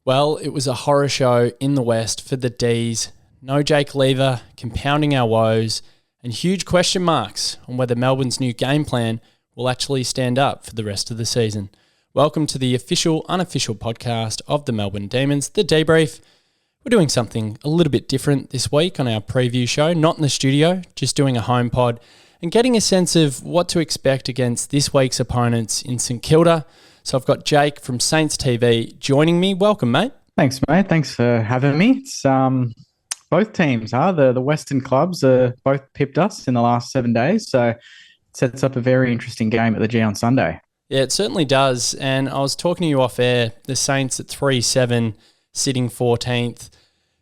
Well, it was a horror show in the West for the D's. No Jake Lever, compounding our woes, and huge question marks on whether Melbourne's new game plan will actually stand up for the rest of the season. Welcome to the official, unofficial podcast of the Melbourne Demons, the DeeBrief. We're doing something a little bit different this week on our preview show, not in the studio, just doing a home pod and getting a sense of what to expect against this week's opponents in St Kilda. So I've got Jake from Saints TV joining me. Welcome, mate. Thanks, mate. Thanks for having me. It's both teams, the Western clubs both pipped us in the last 7 days, so it sets up a very interesting game at the G on Sunday. Yeah, it certainly does. And I was talking to you off air, the Saints at 3-7, sitting 14th,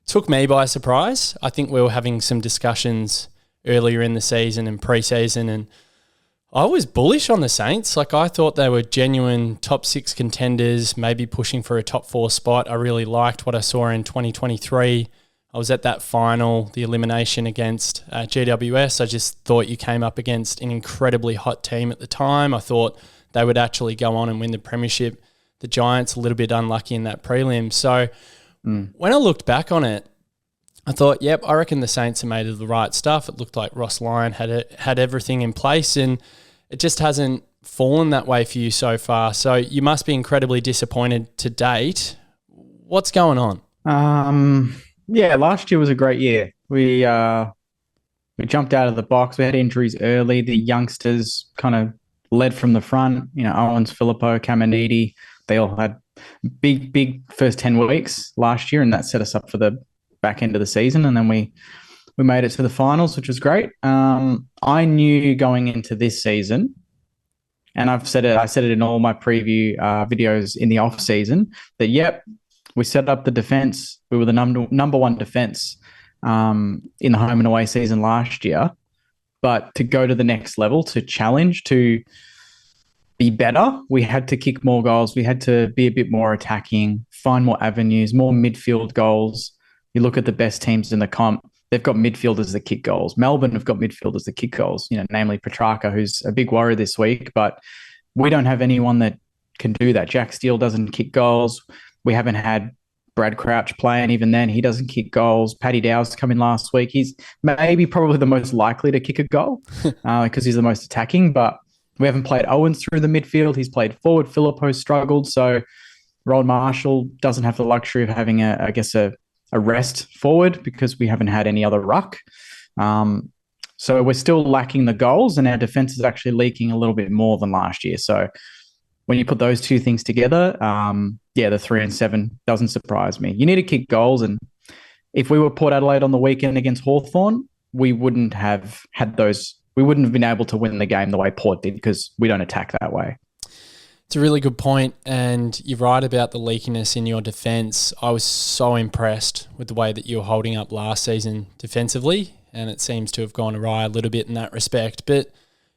took me by surprise. I think we were having some discussions earlier in the season and pre-season, and I was bullish on the Saints. I thought they were genuine top 6 contenders, maybe pushing for a top 4 spot. I really liked what I saw in 2023. I was at that final, the elimination against GWS. I just thought you came up against an incredibly hot team at the time. I thought they would actually go on and win the premiership. The Giants a little bit unlucky in that prelim. So when I looked back on it, I thought, yep, I reckon the Saints have made the right stuff. It looked like Ross Lyon had everything in place, and it just hasn't fallen that way for you so far. So you must be incredibly disappointed to date. What's going on? Yeah, last year was a great year. We jumped out of the box. We had injuries early. The youngsters kind of led from the front. Owens, Filippo, Caminiti, they all had big first 10 weeks last year, and that set us up for the back end of the season. And then we made it to the finals, which was great. I knew going into this season, and I said it in all my preview videos in the off season, that we set up the defense. We were the number one defense in the home and away season last year. But to go to the next level, to challenge, to be better, we had to kick more goals. We had to be a bit more attacking, find more avenues, more midfield goals. You look at the best teams in the comp, they've got midfielders that kick goals. Melbourne have got midfielders that kick goals, namely Petrarca, who's a big worry this week, but we don't have anyone that can do that. Jack Steele doesn't kick goals. We haven't had Brad Crouch play, and even then he doesn't kick goals. Paddy Dow's come in last week. He's probably the most likely to kick a goal because he's the most attacking, but we haven't played Owens through the midfield. He's played forward. Filippo struggled, so Roland Marshall doesn't have the luxury of having a rest forward because we haven't had any other ruck. So we're still lacking the goals, and our defense is actually leaking a little bit more than last year. So when you put those two things together, the 3-7 doesn't surprise me. You need to kick goals, and if we were Port Adelaide on the weekend against Hawthorn, we wouldn't have had those. We wouldn't have been able to win the game the way Port did because we don't attack that way. It's a really good point, and you're right about the leakiness in your defence. I was so impressed with the way that you were holding up last season defensively, and it seems to have gone awry a little bit in that respect. But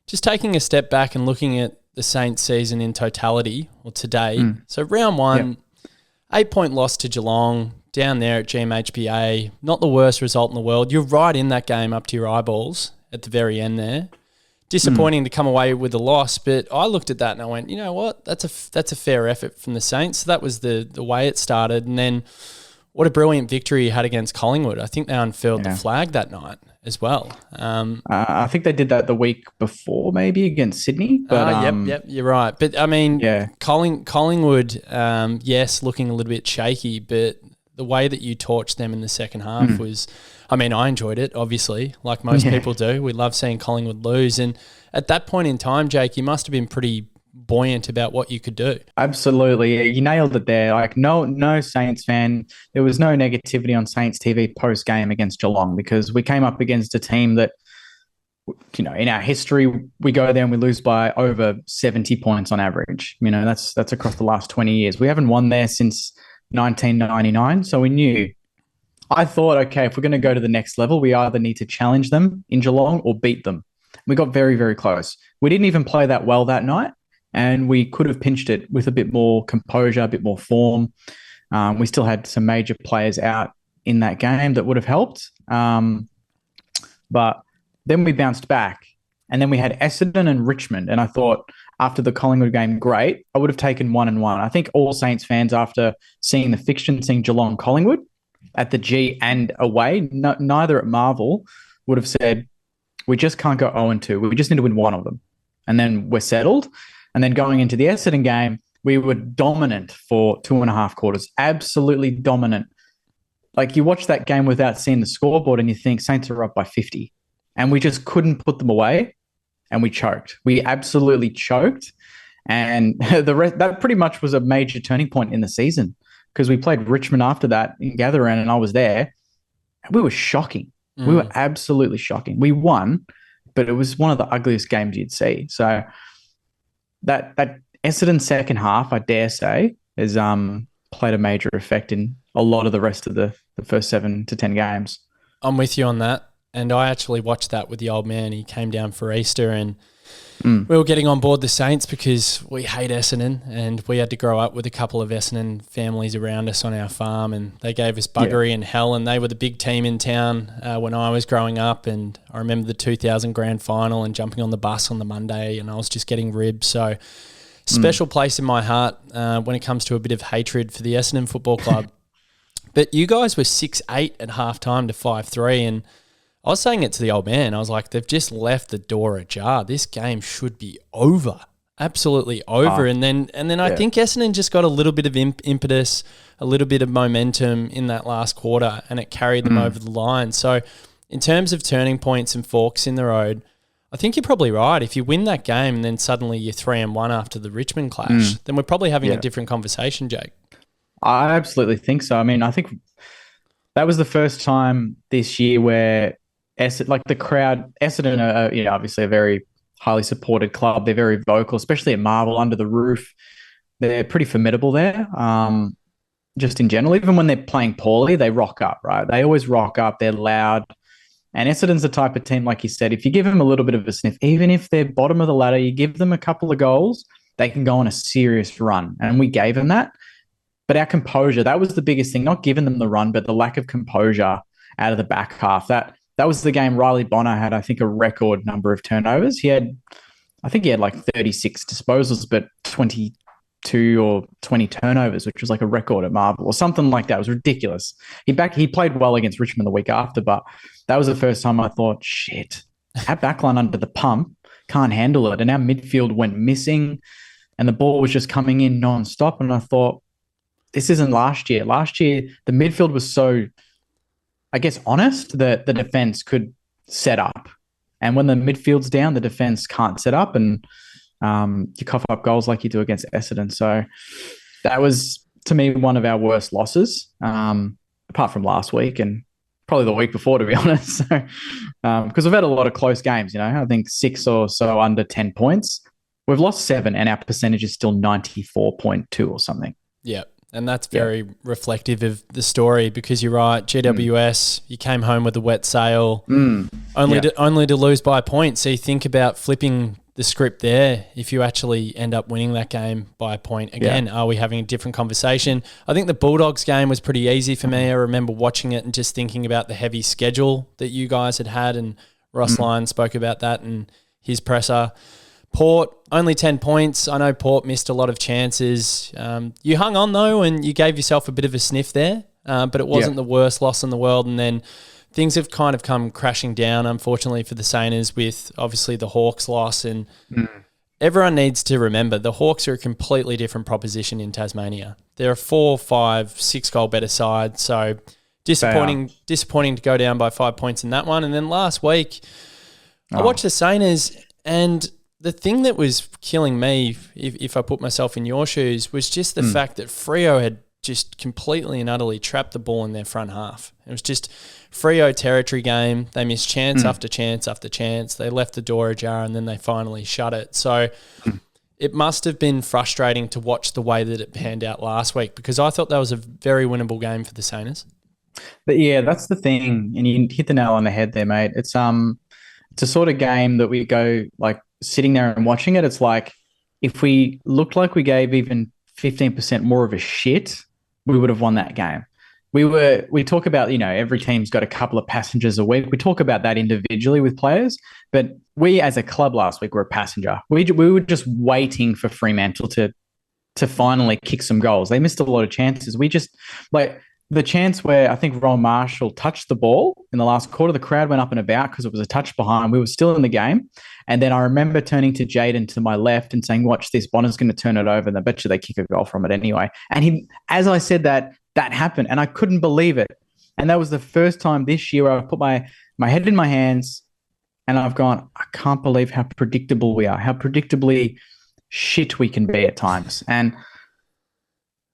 just taking a step back and looking at the Saints season in totality, or today, so round one, 8-point loss to Geelong, down there at GMHBA, not the worst result in the world. You're right in that game up to your eyeballs at the very end there. Disappointing to come away with a loss, but I looked at that and I went, you know what, that's a fair effort from the Saints. So that was the way it started. And then what a brilliant victory you had against Collingwood. I think they unfurled the flag that night as well. I think they did that the week before, maybe against Sydney. But yep, you're right. But I mean, Collingwood, yes, looking a little bit shaky, but the way that you torched them in the second half was, I mean, I enjoyed it, obviously, like most people do. We love seeing Collingwood lose. And at that point in time, Jake, you must have been pretty buoyant about what you could do. Absolutely. Yeah, you nailed it there. Like no Saints fan, there was no negativity on Saints TV post-game against Geelong because we came up against a team that, in our history, we go there and we lose by over 70 points on average. That's across the last 20 years. We haven't won there since 1999. So we knew. I thought, okay, if we're going to go to the next level, we either need to challenge them in Geelong or beat them. We got very, very close. We didn't even play that well that night, and we could have pinched it with a bit more composure, a bit more form. We still had some major players out in that game that would have helped. But then we bounced back, And then we had Essendon and Richmond. And I thought after the Collingwood game, great. I would have taken 1-1. I think all Saints fans, after seeing the fixture, seeing Geelong Collingwood at the G and away, neither at Marvel, would have said, we just can't go 0-2. We just need to win one of them. And then we're settled. And then going into the Essendon game, we were dominant for 2.5 quarters, absolutely dominant. Like you watch that game without seeing the scoreboard and you think Saints are up by 50. And we just couldn't put them away. And we choked. We absolutely choked. And that pretty much was a major turning point in the season because we played Richmond after that in Gather Round and I was there. And we were shocking. We were absolutely shocking. We won, but it was one of the ugliest games you'd see. So that Essendon second half, I dare say, has played a major effect in a lot of the rest of the first 7 to 10 games. I'm with you on that. And I actually watched that with the old man. He came down for Easter and we were getting on board the Saints because we hate Essendon and we had to grow up with a couple of Essendon families around us on our farm and they gave us buggery and hell and they were the big team in town when I was growing up. And I remember the 2000 grand final and jumping on the bus on the Monday and I was just getting ribbed. So special place in my heart when it comes to a bit of hatred for the Essendon Football Club. But you guys were 6-8 at halftime to 5-3 and I was saying it to the old man. I was like, they've just left the door ajar. This game should be over, absolutely over. And then I think Essendon just got a little bit of impetus, a little bit of momentum in that last quarter, and it carried them over the line. So in terms of turning points and forks in the road, I think you're probably right. If you win that game and then suddenly you're 3-1 after the Richmond clash, then we're probably having a different conversation, Jake. I absolutely think so. I mean, I think that was the first time this year where the crowd, Essendon are obviously a very highly supported club. They're very vocal, especially at Marvel under the roof. They're pretty formidable there. Just in general, even when they're playing poorly, they rock up, right? They always rock up. They're loud. And Essendon's the type of team, like you said, if you give them a little bit of a sniff, even if they're bottom of the ladder, you give them a couple of goals, they can go on a serious run. And we gave them that. But our composure, that was the biggest thing, not giving them the run, but the lack of composure out of the back half. That was the game Riley Bonner had, I think, a record number of turnovers. I think he had like 36 disposals, but 22 or 20 turnovers, which was like a record at Marvel or something like that. It was ridiculous. He played well against Richmond the week after, but that was the first time I thought, shit, our backline under the pump can't handle it. And our midfield went missing and the ball was just coming in nonstop. And I thought, this isn't last year. Last year, the midfield was so, I guess, honest that the defense could set up. And when the midfield's down, the defense can't set up and you cough up goals like you do against Essendon. So that was, to me, one of our worst losses, apart from last week and probably the week before, to be honest. So, because we've had a lot of close games, I think 6 or so under 10 points. We've lost 7 and our percentage is still 94.2 or something. Yeah. And that's very reflective of the story because you're right, GWS, you came home with a wet sail, only to lose by a point. So you think about flipping the script there. If you actually end up winning that game by a point, again, are we having a different conversation? I think the Bulldogs game was pretty easy for me. I remember watching it and just thinking about the heavy schedule that you guys had and Ross Lyon spoke about that and his presser. Port, only 10 points. I know Port missed a lot of chances. You hung on, though, and you gave yourself a bit of a sniff there, but it wasn't the worst loss in the world. And then things have kind of come crashing down, unfortunately, for the Saints with, obviously, the Hawks loss. And everyone needs to remember the Hawks are a completely different proposition in Tasmania. They're a 4, 5, 6 goal better side. So disappointing to go down by 5 points in that one. And then last week, I watched the Saints and the thing that was killing me, if I put myself in your shoes, was just the fact that Freo had just completely and utterly trapped the ball in their front half. It was just Freo territory game. They missed chance after chance after chance. They left the door ajar and then they finally shut it. So it must have been frustrating to watch the way that it panned out last week because I thought that was a very winnable game for the Saints. But yeah, that's the thing. And you hit the nail on the head there, mate. It's a sort of game that we go like, sitting there and watching it, it's like if we looked like we gave even 15% more of a shit, we would have won that game. We talk about, every team's got a couple of passengers a week. We talk about that individually with players, but we as a club last week were a passenger. We were just waiting for Fremantle to finally kick some goals. They missed a lot of chances. We just like the chance where I think Ron Marshall touched the ball in the last quarter. The crowd went up and about because it was a touch behind. We were still in the game. And then I remember turning to Jaden to my left and saying, watch this, Bonner's going to turn it over. And I bet you they kick a goal from it anyway. And he, as I said that happened. And I couldn't believe it. And that was the first time this year where I put my head in my hands and I've gone, I can't believe how predictable we are, how predictably shit we can be at times. And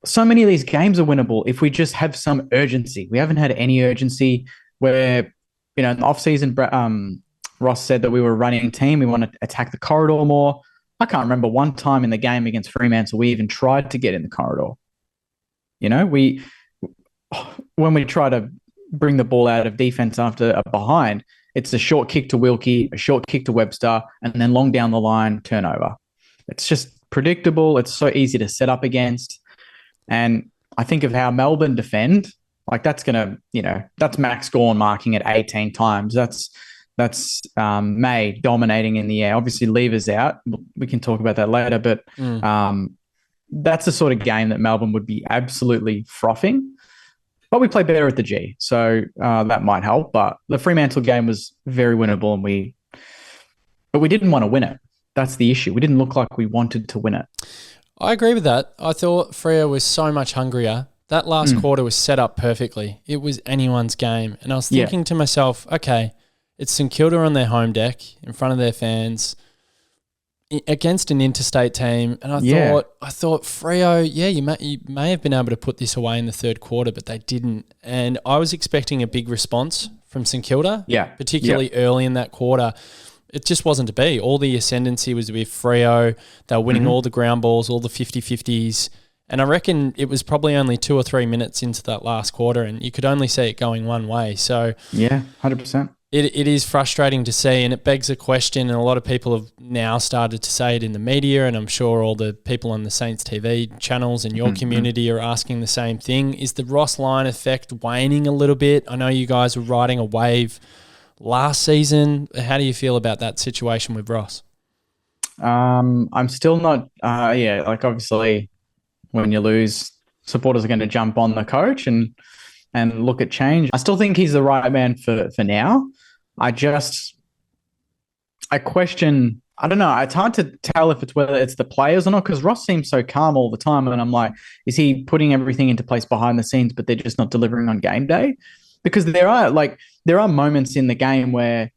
so many of these games are winnable if we just have some urgency. We haven't had any urgency where, in the off-season, Ross said that we were a running team. We want to attack the corridor more. I can't remember one time in the game against Fremantle we even tried to get in the corridor. When we try to bring the ball out of defense after a behind, it's a short kick to Wilkie, a short kick to Webster, and then long down the line, turnover. It's just predictable. It's so easy to set up against. And I think of how Melbourne defend, like that's that's Max Gawn marking it 18 times. That's May dominating in the air. Obviously, Lever's out. We can talk about that later, but that's the sort of game that Melbourne would be absolutely frothing. But we play better at the G, so that might help. But the Fremantle game was very winnable, but we didn't want to win it. That's the issue. We didn't look like we wanted to win it. I agree with that. I thought Freo was so much hungrier. That last quarter was set up perfectly. It was anyone's game. And I was thinking to myself, okay, it's St Kilda on their home deck in front of their fans against an interstate team. And I thought Freo, you may have been able to put this away in the third quarter, but they didn't. And I was expecting a big response from St Kilda, particularly early in that quarter. It just wasn't to be. All the ascendancy was with Freo. They were winning all the ground balls, all the 50-50s. And I reckon it was probably only 2 or 3 minutes into that last quarter and you could only see it going one way. So 100%. It is frustrating to see and it begs a question, and a lot of people have now started to say it in the media, and I'm sure all the people on the Saints TV channels in your community are asking the same thing. Is the Ross Lyon effect waning a little bit? I know you guys were riding a wave last season. How do you feel about that situation with Ross? I'm still not, obviously when you lose, supporters are going to jump on the coach and look at change. I still think he's the right man for now. I question, I don't know, it's hard to tell if it's whether it's the players or not, because Ross seems so calm all the time. And I'm like, is he putting everything into place behind the scenes, but they're just not delivering on game day? Because there are moments in the game where,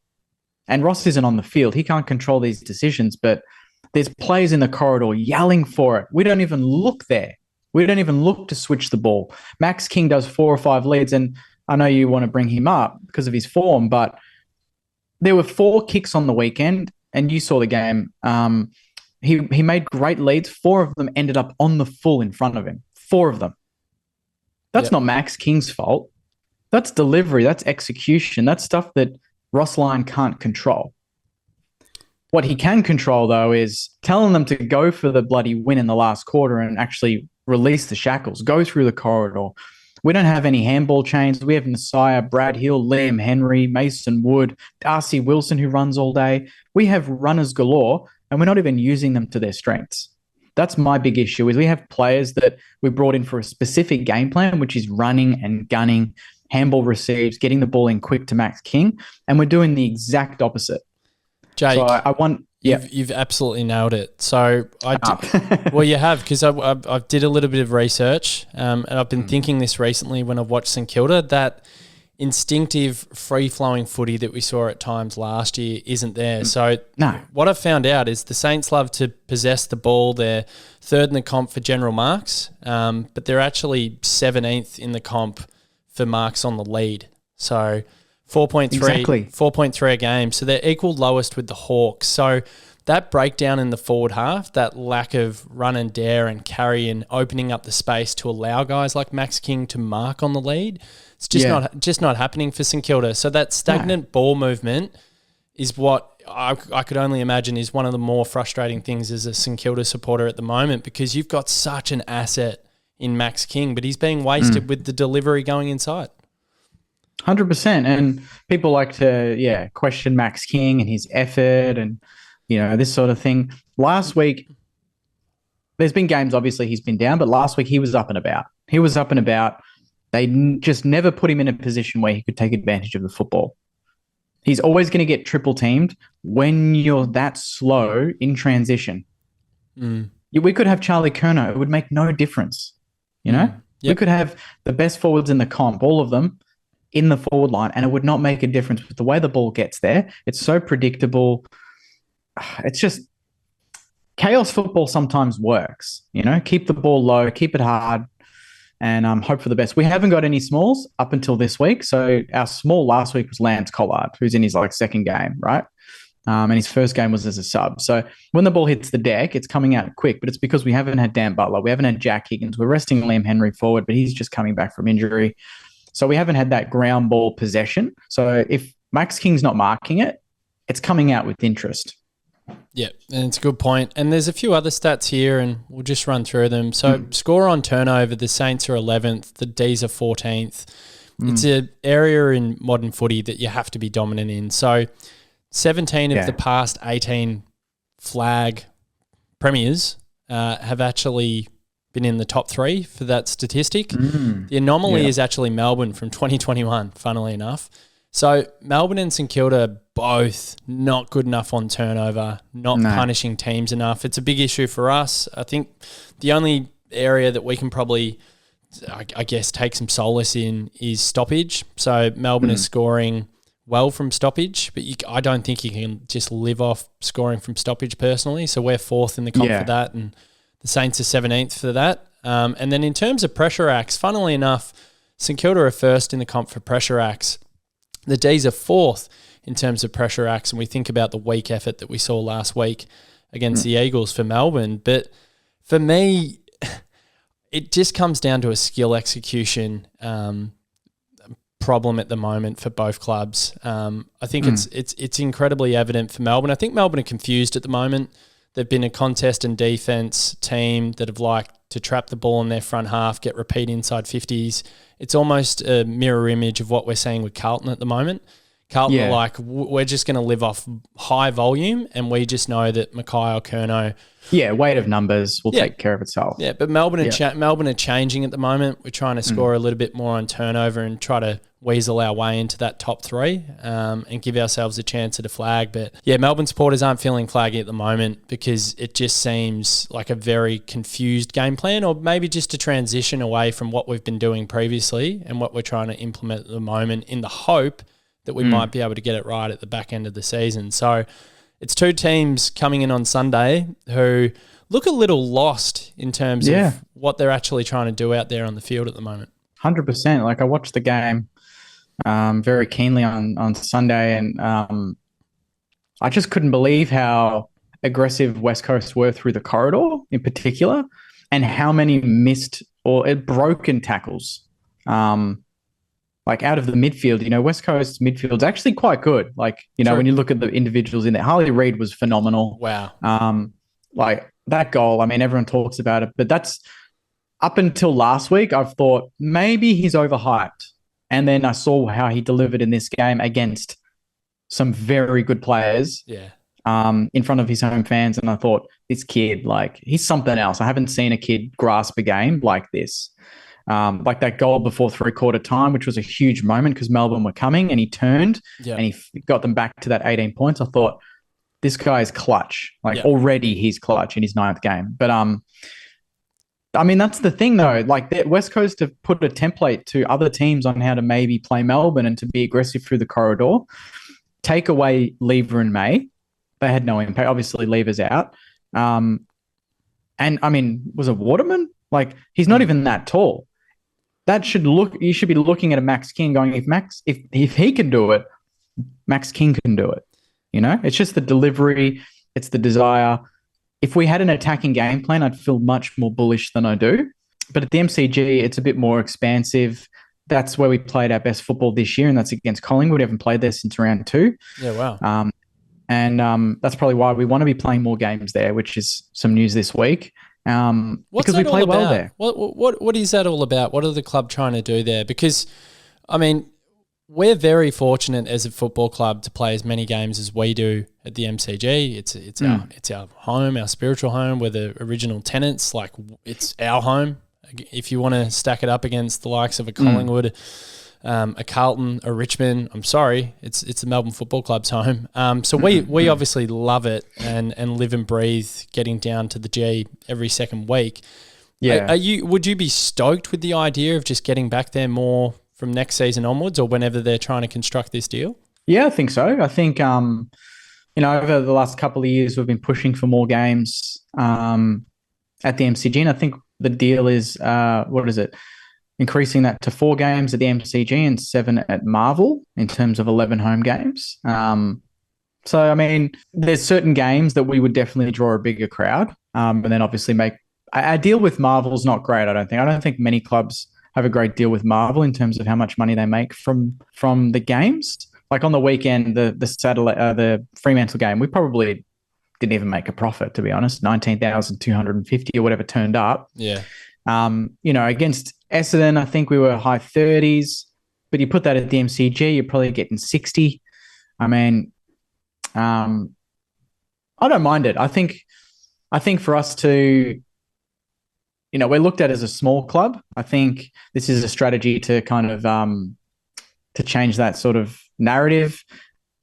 and Ross isn't on the field, he can't control these decisions, but there's players in the corridor yelling for it. We don't even look there. We don't even look to switch the ball. Max King does 4 or 5 leads, and I know you want to bring him up because of his form, but there were 4 kicks on the weekend, and you saw the game. He made great leads. 4 of them ended up on the full in front of him. 4 of them. That's not Max King's fault. That's delivery. That's execution. That's stuff that Ross Lyon can't control. What he can control, though, is telling them to go for the bloody win in the last quarter and actually release the shackles, go through the corridor. We don't have any handball chains. We have Messiah, Brad Hill, Liam Henry, Mason Wood, Darcy Wilson, who runs all day. We have runners galore, and we're not even using them to their strengths. That's my big issue, is we have players that we brought in for a specific game plan, which is running and gunning, handball receives, getting the ball in quick to Max King, and we're doing the exact opposite. Jake, so I want... You've absolutely nailed it. So well, you have, because I did a little bit of research, and I've been thinking this recently when I've watched St Kilda, that instinctive free-flowing footy that we saw at times last year isn't there. So what I've found out is the Saints love to possess the ball. They're third in the comp for general marks, but they're actually 17th in the comp for marks on the lead. So 4.3 a game. So they're equal lowest with the Hawks. So that breakdown in the forward half, that lack of run and dare and carry and opening up the space to allow guys like Max King to mark on the lead, it's just not happening for St Kilda. So that stagnant ball movement is what I could only imagine is one of the more frustrating things as a St Kilda supporter at the moment, because you've got such an asset in Max King, but he's being wasted with the delivery going inside. 100%. And people like to, question Max King and his effort and, this sort of thing. Last week, there's been games, obviously, he's been down, but last week he was up and about. He was up and about. They just never put him in a position where he could take advantage of the football. He's always going to get triple teamed when you're that slow in transition. We could have Charlie Curnow. It would make no difference. Yep. We could have the best forwards in the comp, all of them, in the forward line, and it would not make a difference with the way the ball gets there. It's so predictable. It's just chaos football sometimes works. Keep the ball low, keep it hard, and hope for the best. We haven't got any smalls up until this week. So our small last week was Lance Collard, who's in his second game, right? And his first game was as a sub. So when the ball hits the deck, it's coming out quick, but it's because we haven't had Dan Butler. We haven't had Jack Higgins. We're resting Liam Henry forward, but he's just coming back from injury. So we haven't had that ground ball possession. So if Max King's not marking it, it's coming out with interest. Yeah, and it's a good point. And there's a few other stats here, and we'll just run through them. So score on turnover, the Saints are 11th, the D's are 14th. It's an area in modern footy that you have to be dominant in. So 17 of the past 18 flag premiers have actually been in the top three for that statistic. The anomaly is actually Melbourne from 2021, funnily enough. So Melbourne and St Kilda both not good enough on turnover, not punishing teams enough. It's a big issue for us. I think the only area that we can probably, I guess, take some solace in is stoppage. So Melbourne is scoring well from stoppage, but I don't think you can just live off scoring from stoppage personally. So we're fourth in the comp for that, and the Saints are 17th for that. And then in terms of pressure acts, funnily enough, St Kilda are first in the comp for pressure acts. The D's are fourth in terms of pressure acts, and we think about the weak effort that we saw last week against the Eagles for Melbourne. But for me, it just comes down to a skill execution problem at the moment for both clubs. I think it's incredibly evident for Melbourne. I think Melbourne are confused at the moment. They've been a contest and defence team that have liked to trap the ball in their front half, get repeat inside 50s. It's almost a mirror image of what we're seeing with Carlton at the moment. Carlton are like, we're just going to live off high volume, and we just know that Mackay or Curnow. Weight of numbers will take care of itself. Yeah, but Melbourne are changing at the moment. We're trying to score a little bit more on turnover and try to weasel our way into that top three and give ourselves a chance at a flag. But yeah, Melbourne supporters aren't feeling flaggy at the moment because it just seems like a very confused game plan, or maybe just a transition away from what we've been doing previously and what we're trying to implement at the moment in the hope that we might be able to get it right at the back end of the season. So it's two teams coming in on Sunday who look a little lost in terms of what they're actually trying to do out there on the field at the moment. 100%. Like, I watched the game very keenly on Sunday, and I just couldn't believe how aggressive West Coast were through the corridor in particular, and how many missed or broken tackles. Out of the midfield, West Coast midfield's actually quite good. When you look at the individuals in there, Harley Reid was phenomenal. Wow. That goal, I mean, everyone talks about it, but that's up until last week, I've thought maybe he's overhyped. And then I saw how he delivered in this game against some very good players in front of his home fans. And I thought, this kid, he's something else. I haven't seen a kid grasp a game like this. That goal before three-quarter time, which was a huge moment because Melbourne were coming, and he turned and he got them back to that 18 points. I thought, this guy is clutch. Already he's clutch in his 9th game. But I mean, that's the thing though. The West Coast have put a template to other teams on how to maybe play Melbourne and to be aggressive through the corridor. Take away Lever and May. They had no impact. Obviously, Lever's out. And I mean, was it Waterman? He's not even that tall. You should be looking at a Max King going, if he can do it, Max King can do it. It's just the delivery. It's the desire. If we had an attacking game plan, I'd feel much more bullish than I do. But at the MCG, it's a bit more expansive. That's where we played our best football this year, and that's against Collingwood. We haven't played there since round 2. Yeah, wow. And that's probably why we want to be playing more games there, which is some news this week. Because we play well there. What is that all about? What are the club trying to do there? Because, I mean, we're very fortunate as a football club to play as many games as we do at the MCG. It's our home, our spiritual home. We're the original tenants. Like, it's our home. If you want to stack it up against the likes of a Collingwood, a Carlton, a Richmond, I'm sorry, it's the Melbourne Football Club's home. So we obviously love it and live and breathe getting down to the G every second week. Yeah. Would you be stoked with the idea of just getting back there more from next season onwards, or whenever they're trying to construct this deal? Yeah, I think so. I think over the last couple of years we've been pushing for more games at the MCG, and I think the deal is increasing that to 4 games at the MCG and 7 at Marvel in terms of 11 home games. So I mean, there's certain games that we would definitely draw a bigger crowd, and then obviously make a deal with Marvel's not great. I don't think many clubs have a great deal with Marvel in terms of how much money they make from the games. Like on the weekend, the Fremantle game, we probably didn't even make a profit, to be honest. 19,250 or whatever turned up. Yeah. Against Essendon, I think we were high 30s, but you put that at the MCG, you're probably getting 60. I mean, I don't mind it. I think for us to, we're looked at as a small club. I think this is a strategy to kind of to change that sort of narrative.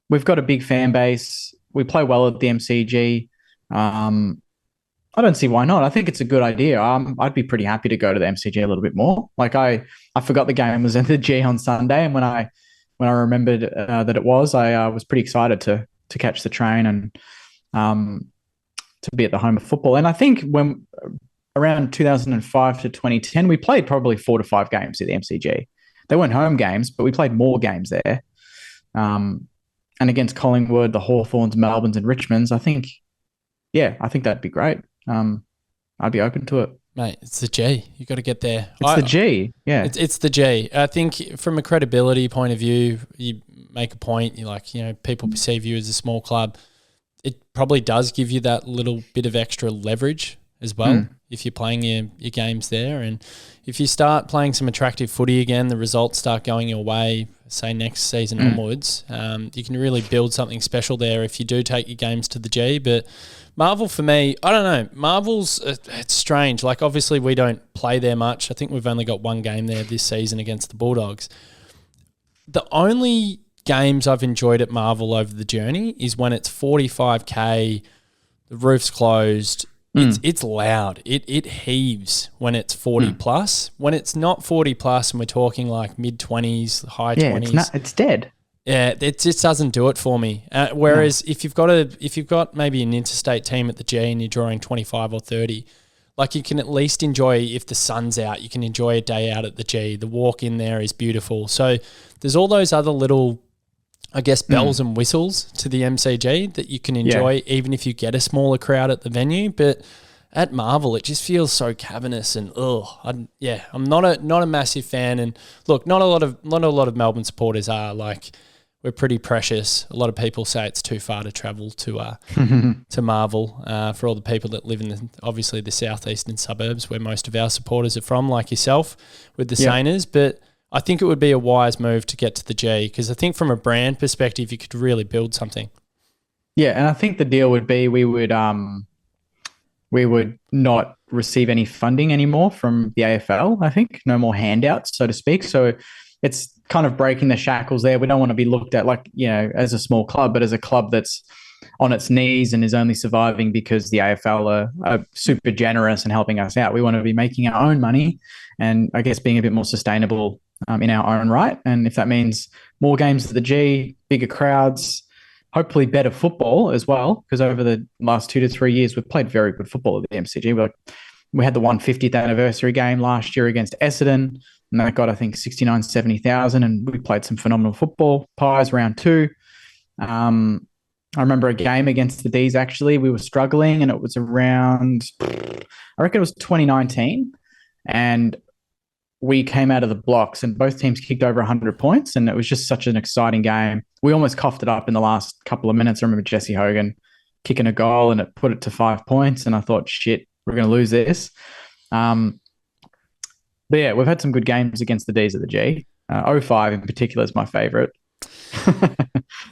We've got a big fan base. We play well at the MCG. I don't see why not. I think it's a good idea. I'd be pretty happy to go to the MCG a little bit more. Like I forgot the game was at the G on Sunday, and when I remembered that it was, I was pretty excited to catch the train and to be at the home of football. And I think when around 2005 to 2010, we played probably 4 to 5 games at the MCG. They weren't home games, but we played more games there. And against Collingwood, the Hawthorns, Melbournes, and Richmonds, I think that'd be great. I'd be open to it. Mate, it's the G. You got to get there. It's the G, yeah. It's the G. I think from a credibility point of view, you make a point. You're like, people perceive you as a small club. It probably does give you that little bit of extra leverage as well if you're playing your games there. And if you start playing some attractive footy again, the results start going your way, say next season onwards, you can really build something special there if you do take your games to the G. But Marvel, for me, I don't know. Marvel's, it's strange. Like, obviously, we don't play there much. I think we've only got 1 game there this season against the Bulldogs. The only games I've enjoyed at Marvel over the journey is when it's 45K, the roof's closed. It's loud. It heaves when it's 40 plus. When it's not 40 plus and we're talking like mid-20s, high 20s. It's dead. Yeah, it just doesn't do it for me. Whereas if you've got maybe an interstate team at the G and you're drawing 25 or 30, like you can at least enjoy, if the sun's out, you can enjoy a day out at the G. The walk in there is beautiful. So there's all those other little, I guess, bells and whistles to the MCG that you can enjoy even if you get a smaller crowd at the venue. But at Marvel, it just feels so cavernous and I'm not a massive fan. And look, not a lot of Melbourne supporters are. Like, we're pretty precious. A lot of people say it's too far to travel to Marvel for all the people that live in obviously the southeastern suburbs where most of our supporters are from, like yourself with the Saners. But I think it would be a wise move to get to the G because I think from a brand perspective, you could really build something. Yeah, and I think the deal would be we would not receive any funding anymore from the AFL, I think. No more handouts, so to speak. So it's kind of breaking the shackles there. We don't want to be looked at like, as a small club, but as a club that's on its knees and is only surviving because the AFL are super generous and helping us out. We want to be making our own money and I guess being a bit more sustainable in our own right. And if that means more games at the G, bigger crowds, hopefully better football as well, because over the last 2 to 3 years, we've played very good football at the MCG. We had the 150th anniversary game last year against Essendon, and that got, I think, 69,000, 70,000, and we played some phenomenal football. Pies round 2. I remember a game against the D's, actually. We were struggling, and it was around, I reckon it was 2019, and we came out of the blocks and both teams kicked over 100 points, and it was just such an exciting game. We almost coughed it up in the last couple of minutes. I remember Jesse Hogan kicking a goal and it put it to 5 points, and I thought, shit, we're going to lose this. But yeah, we've had some good games against the D's at the G. '05 in particular is my favorite.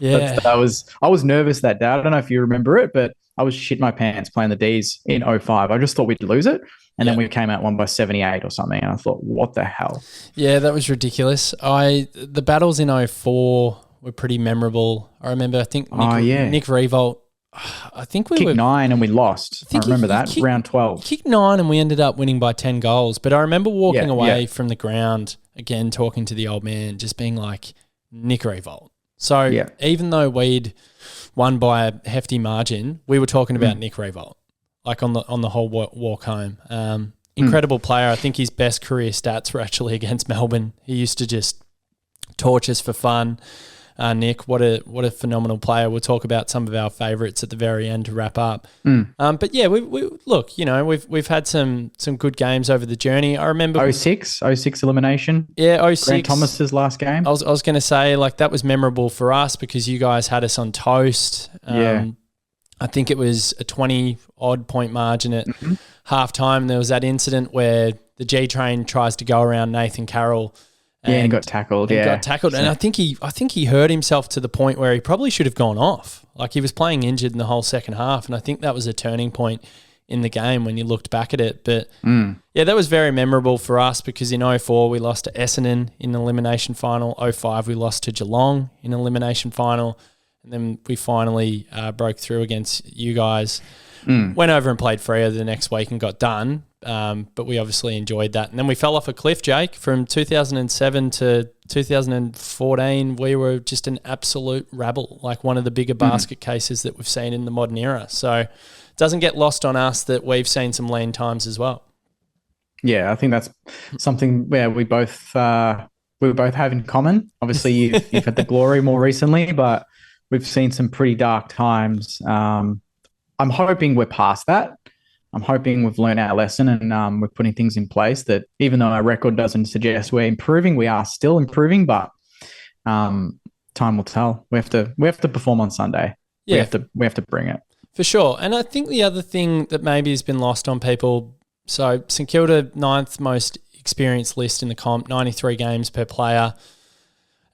Yeah. I was nervous that day. I don't know if you remember it, but I was shit my pants playing the D's in '05. I just thought we'd lose it. And then we came out one by 78 or something. And I thought, what the hell? Yeah, that was ridiculous. The battles in '04 were pretty memorable. I remember, I think Nick Revolt, I think we kicked 9 and we lost. I remember that. Round 12. Kicked 9 and we ended up winning by 10 goals. But I remember walking away from the ground, again, talking to the old man, just being like, Nick Revolt. So even though we'd won by a hefty margin, we were talking about Nick Revolt, like on the whole walk home. Incredible player. I think his best career stats were actually against Melbourne. He used to just torch us for fun. Nick, what a phenomenal player. We'll talk about some of our favourites at the very end to wrap up. But yeah, we look, we've had some good games over the journey. I remember 06 elimination. Yeah, 06. Grant Thomas's last game. I was going to say, like, that was memorable for us because you guys had us on toast. I think it was a 20-odd point margin at halftime. There was that incident where the G train tries to go around Nathan Carroll. And got tackled. And I think he hurt himself to the point where he probably should have gone off. Like, he was playing injured in the whole second half, and I think that was a turning point in the game when you looked back at it. But yeah, that was very memorable for us because in '04 we lost to Essendon in the elimination final. '05 we lost to Geelong in elimination final, and then we finally broke through against you guys. Went over and played Freo the next week and got done. But we obviously enjoyed that. And then we fell off a cliff, Jake. From 2007 to 2014, we were just an absolute rabble, like one of the bigger basket cases that we've seen in the modern era. So it doesn't get lost on us that we've seen some lean times as well. Yeah, I think that's something where we both have in common. Obviously, you've had the glory more recently, but we've seen some pretty dark times. I'm hoping we're past that. I'm hoping we've learned our lesson and we're putting things in place that even though our record doesn't suggest we're improving, we are still improving, but time will tell. We have to perform on Sunday. Yeah. We have to bring it. For sure. And I think the other thing that maybe has been lost on people, so St Kilda, 9th most experienced list in the comp, 93 games per player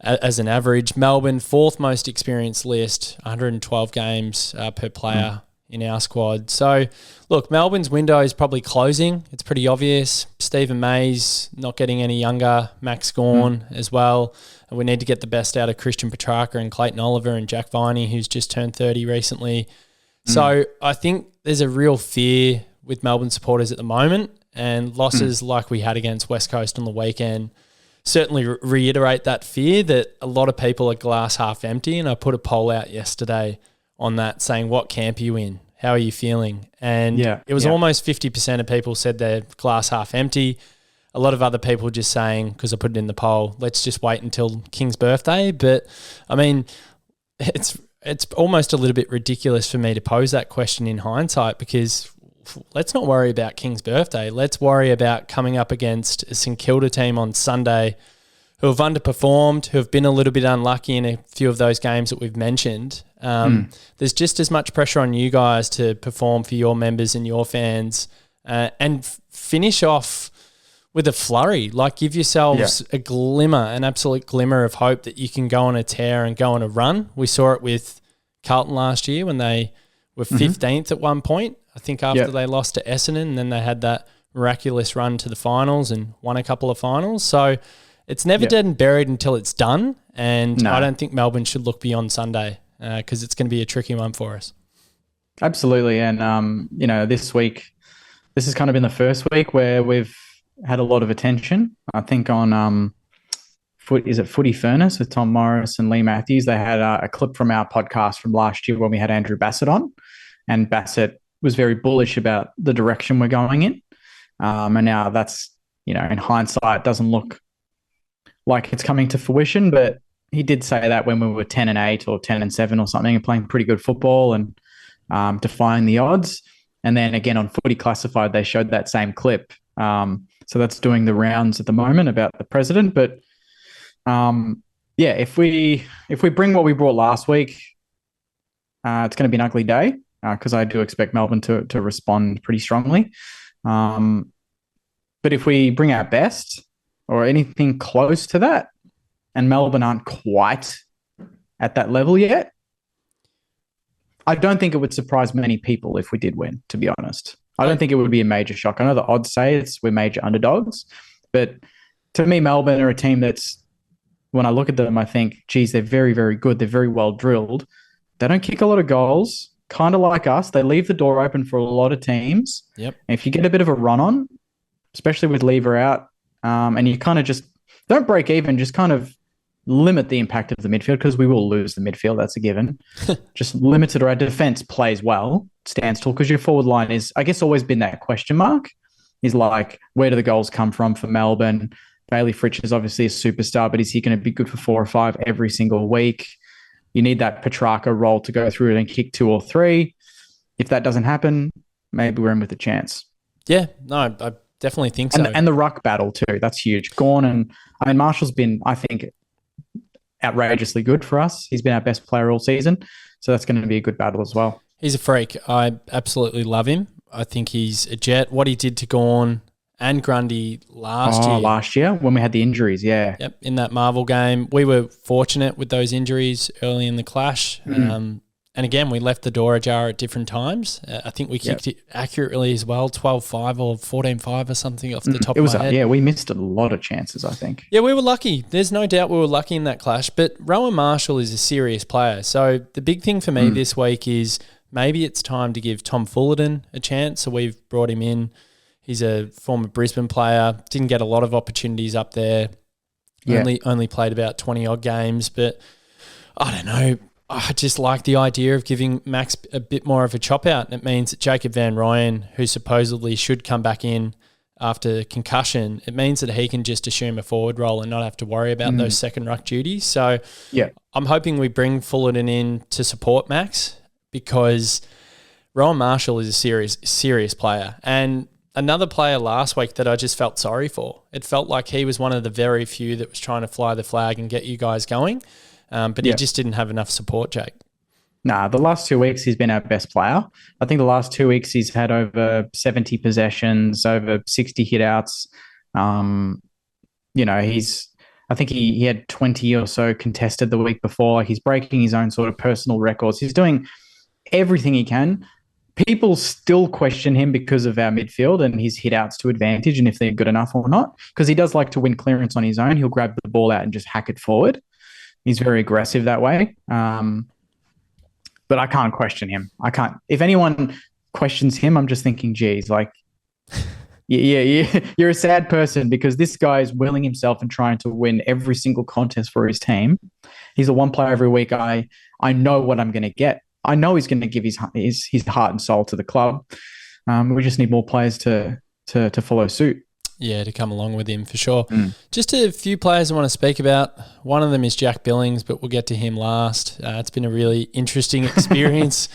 as an average. Melbourne, 4th most experienced list, 112 games per player in our squad. So, look, Melbourne's window is probably closing. It's pretty obvious. Stephen May's not getting any younger. Max Gawn as well. And we need to get the best out of Christian Petrarca and Clayton Oliver and Jack Viney, who's just turned 30 recently. So I think there's a real fear with Melbourne supporters at the moment, and losses like we had against West Coast on the weekend certainly reiterate that fear that a lot of people are glass half empty. And I put a poll out yesterday on that saying, what camp are you in? How are you feeling? And it was almost 50% of people said they're glass half empty. A lot of other people just saying, because I put it in the poll, let's just wait until King's birthday. But I mean, it's almost a little bit ridiculous for me to pose that question in hindsight, because let's not worry about King's birthday. Let's worry about coming up against a St Kilda team on Sunday who have underperformed, who have been a little bit unlucky in a few of those games that we've mentioned. There's just as much pressure on you guys to perform for your members and your fans and finish off with a flurry. Like, give yourselves a glimmer, an absolute glimmer of hope that you can go on a tear and go on a run. We saw it with Carlton last year when they were 15th at one point, I think after they lost to Essendon, and then they had that miraculous run to the finals and won a couple of finals. So it's never dead and buried until it's done. And I don't think Melbourne should look beyond Sunday because it's going to be a tricky one for us. Absolutely. And, this week, this has kind of been the first week where we've had a lot of attention. I think on Footy Furnace with Tom Morris and Lee Matthews, they had a clip from our podcast from last year when we had Andrew Bassett on, and Bassett was very bullish about the direction we're going in. And now that's, in hindsight, doesn't look like it's coming to fruition, but he did say that when we were 10-8 or 10-7 or something and playing pretty good football and defying the odds. And then again on Footy Classified, they showed that same clip. So that's doing the rounds at the moment about the president. But if we bring what we brought last week, it's going to be an ugly day because I do expect Melbourne to respond pretty strongly. But if we bring our best or anything close to that, and Melbourne aren't quite at that level yet. I don't think it would surprise many people if we did win, to be honest. I don't think it would be a major shock. I know the odds say we're major underdogs, but to me, Melbourne are a team that's, when I look at them, I think, geez, they're very, very good. They're very well drilled. They don't kick a lot of goals, kind of like us. They leave the door open for a lot of teams. Yep. And if you get a bit of a run on, especially with Lever out, and you kind of just don't break even, just kind of limit the impact of the midfield, because we will lose the midfield. That's a given. Just limit it, or our defense plays well, stands tall, because your forward line is, I guess, always been that question mark. Is like, where do the goals come from for Melbourne? Bailey Fritsch is obviously a superstar, but is he going to be good for 4 or 5 every single week? You need that Petrarca role to go through it and kick 2 or 3. If that doesn't happen, maybe we're in with a chance. Yeah, no, I definitely think so. And the ruck battle too, that's huge. Gawn and, I mean, Marshall's been, I think, outrageously good for us. He's been our best player all season, so that's going to be a good battle as well. He's a freak. I absolutely love him. I think he's a jet. What he did to Gawn and Grundy last year when we had the injuries, yeah. Yep, in that Marvel game. We were fortunate with those injuries early in the clash. And again, we left the door ajar at different times. I think we kicked it accurately as well, 12-5 or 14-5 or something off the top of my head. Yeah, we missed a lot of chances, I think. Yeah, we were lucky. There's no doubt we were lucky in that clash. But Rowan Marshall is a serious player. So the big thing for me this week is maybe it's time to give Tom Fullerton a chance. So we've brought him in. He's a former Brisbane player. Didn't get a lot of opportunities up there. Yeah. Only played about 20-odd games. But I don't know. I just like the idea of giving Max a bit more of a chop out. It means that Jacob Van Rooyen, who supposedly should come back in after concussion, it means that he can just assume a forward role and not have to worry about those second ruck duties. So I'm hoping we bring Fullerton in to support Max, because Rowan Marshall is a serious player. And another player last week that I just felt sorry for. It felt like he was one of the very few that was trying to fly the flag and get you guys going. But he just didn't have enough support, Jake. Nah, the last 2 weeks he's been our best player. I think the last 2 weeks he's had over 70 possessions, over 60 hitouts. I think he had 20 or so contested the week before. Like, he's breaking his own sort of personal records. He's doing everything he can. People still question him because of our midfield and his hitouts to advantage and if they're good enough or not, because he does like to win clearance on his own. He'll grab the ball out and just hack it forward. He's very aggressive that way. But I can't question him. I can't. If anyone questions him, I'm just thinking, geez, like, you're a sad person, because this guy is willing himself and trying to win every single contest for his team. He's a one player every week. I know what I'm going to get. I know he's going to give his heart and soul to the club. We just need more players to follow suit. Yeah, to come along with him for sure. Just a few players I want to speak about. One of them is Jack Billings, but we'll get to him last. It's been a really interesting experience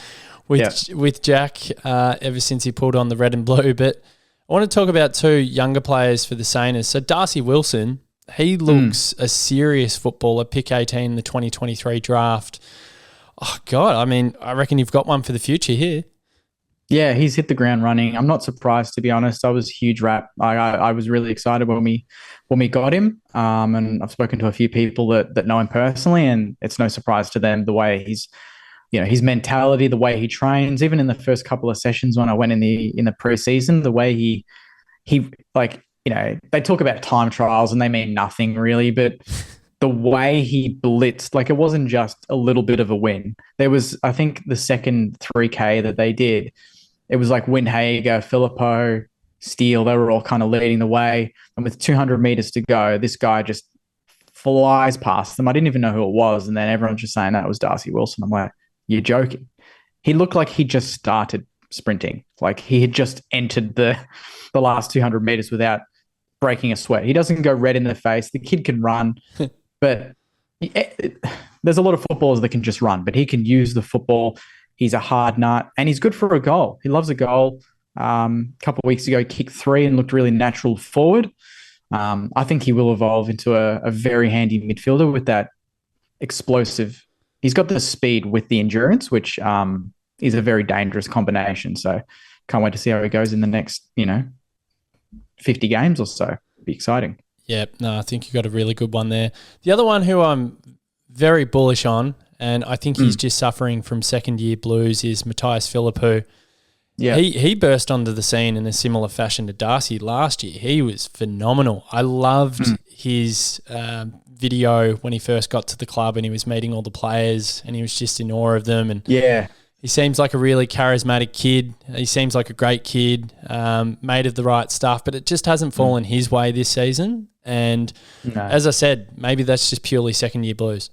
with Jack ever since he pulled on the red and blue. But I want to talk about 2 younger players for the Saints. So Darcy Wilson, he looks a serious footballer, pick 18 in the 2023 draft. Oh, God, I mean, I reckon you've got one for the future here. Yeah, he's hit the ground running. I'm not surprised, to be honest. I was a huge rap. I was really excited when we got him. And I've spoken to a few people that know him personally, and it's no surprise to them the way his mentality, the way he trains. Even in the first couple of sessions when I went in the preseason, the way he like, they talk about time trials and they mean nothing really, but the way he blitzed, like, it wasn't just a little bit of a win. There was, I think, the second 3K that they did, it was like Windhager, Filippo, Steele, they were all kind of leading the way. And with 200 meters to go, this guy just flies past them. I didn't even know who it was. And then everyone's just saying that was Darcy Wilson. I'm like, you're joking. He looked like he just started sprinting. Like, he had just entered the last 200 meters without breaking a sweat. He doesn't go red in the face. The kid can run, but there's a lot of footballers that can just run, but he can use the football. He's a hard nut, and he's good for a goal. He loves a goal. A couple of weeks ago, he kicked 3 and looked really natural forward. I think he will evolve into a very handy midfielder with that explosive. He's got the speed with the endurance, which is a very dangerous combination. So can't wait to see how he goes in the next, 50 games or so. It'll be exciting. Yeah, no, I think you got a really good one there. The other one who I'm very bullish on, and I think he's just suffering from second-year blues, is Matthias Philippou. Yeah. He burst onto the scene in a similar fashion to Darcy last year. He was phenomenal. I loved his video when he first got to the club and he was meeting all the players and he was just in awe of them. And he seems like a really charismatic kid. He seems like a great kid, made of the right stuff, but it just hasn't fallen his way this season. And as I said, maybe that's just purely second-year blues.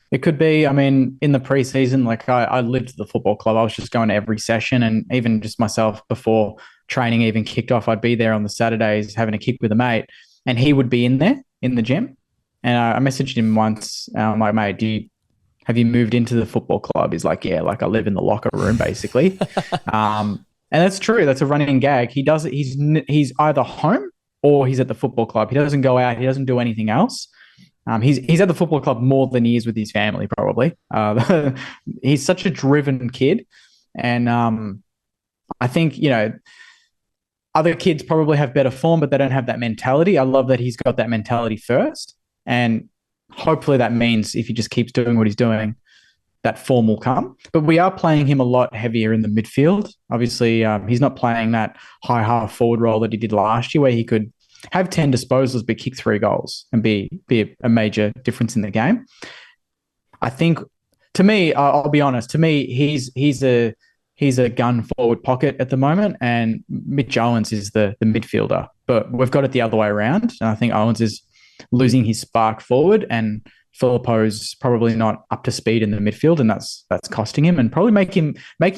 It could be. I mean, in the preseason, like I lived at the football club. I was just going to every session, and even just myself before training even kicked off, I'd be there on the Saturdays having a kick with a mate, and he would be in there in the gym. And I messaged him once. I'm like, mate, have you moved into the football club? He's like, yeah, like I live in the locker room basically. And that's true. That's a running gag. He does it. He's either home or he's at the football club. He doesn't go out. He doesn't do anything else. He's at the football club more than he is with his family, probably. He's such a driven kid. And I think, other kids probably have better form, but they don't have that mentality. I love that he's got that mentality first. And hopefully that means if he just keeps doing what he's doing, that form will come. But we are playing him a lot heavier in the midfield. Obviously, he's not playing that high half forward role that he did last year where he could have 10 disposals but kick 3 goals and be a major difference in the game. I think, to me, I'll be honest, to me, he's a gun forward pocket at the moment, and Mitch Owens is the midfielder. But we've got it the other way around, and I think Owens is losing his spark forward, and Philippou's probably not up to speed in the midfield, and that's costing him and probably making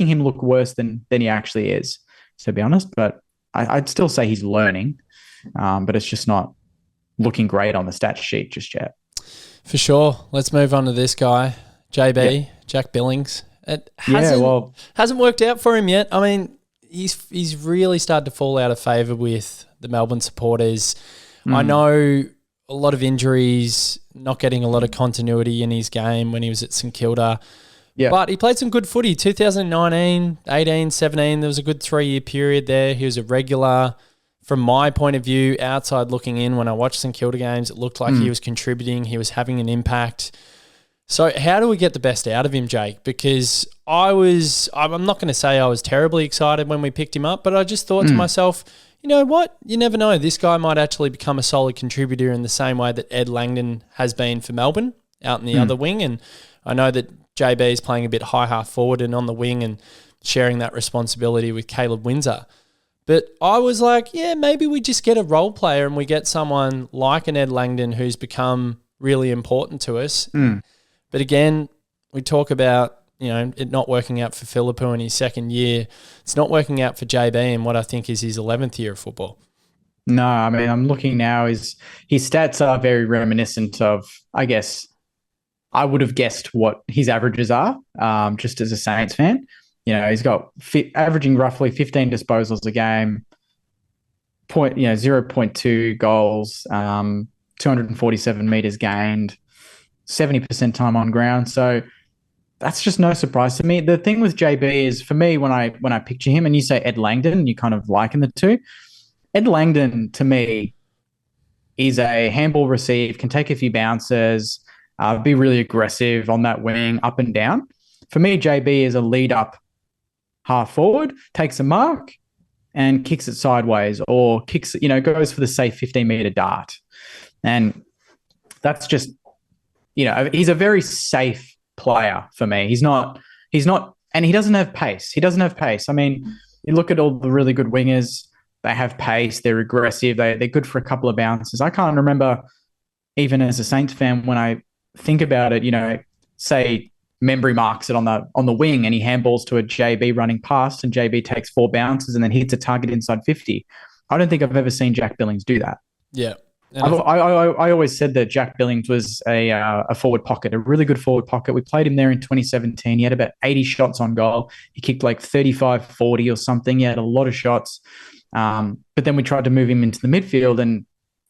him look worse than he actually is, to be honest. But I'd still say he's learning. But it's just not looking great on the stats sheet just yet. For sure. Let's move on to this guy, JB, Jack Billings. It hasn't worked out for him yet. I mean, he's really started to fall out of favour with the Melbourne supporters. I know a lot of injuries, not getting a lot of continuity in his game when he was at St Kilda. Yeah. But he played some good footy. 2019, 18, 17, there was a good 3-year period there. He was a regular. From my point of view, outside looking in, when I watched St Kilda games, it looked like he was contributing. He was having an impact. So how do we get the best out of him, Jake? Because I'm not going to say I was terribly excited when we picked him up, but I just thought to myself, you know what? You never know. This guy might actually become a solid contributor in the same way that Ed Langdon has been for Melbourne out in the other wing. And I know that JB is playing a bit high half forward and on the wing and sharing that responsibility with Caleb Windsor. But I was like, yeah, maybe we just get a role player and we get someone like an Ed Langdon who's become really important to us. But again, we talk about, it not working out for Philippou in his second year. It's not working out for JB in what I think is his 11th year of football. No, I mean, I'm looking now. His stats are very reminiscent of, I guess, I would have guessed what his averages are, just as a Saints fan. He's got averaging roughly 15 disposals a game, 0.2 goals, 247 meters gained, 70% time on ground. So that's just no surprise to me. The thing with JB is, for me, when I picture him, and you say Ed Langdon, you kind of liken the two. Ed Langdon, to me, is a handball receive, can take a few bounces, be really aggressive on that wing, up and down. For me, JB is a lead up half forward, takes a mark and kicks it sideways, or goes for the safe 15-meter dart. And that's just, he's a very safe player for me. He's not, and he doesn't have pace. I mean, you look at all the really good wingers, they have pace, they're aggressive, they're good for a couple of bounces. I can't remember, even as a Saints fan, when I think about it, say Membry marks it on the wing and he handballs to a JB running past, and JB takes 4 bounces and then hits a target inside 50. I don't think I've ever seen Jack Billings do that. Yeah. I always said that Jack Billings was a forward pocket, a really good forward pocket. We played him there in 2017. He had about 80 shots on goal. He kicked like 35, 40 or something. He had a lot of shots. But then we tried to move him into the midfield, and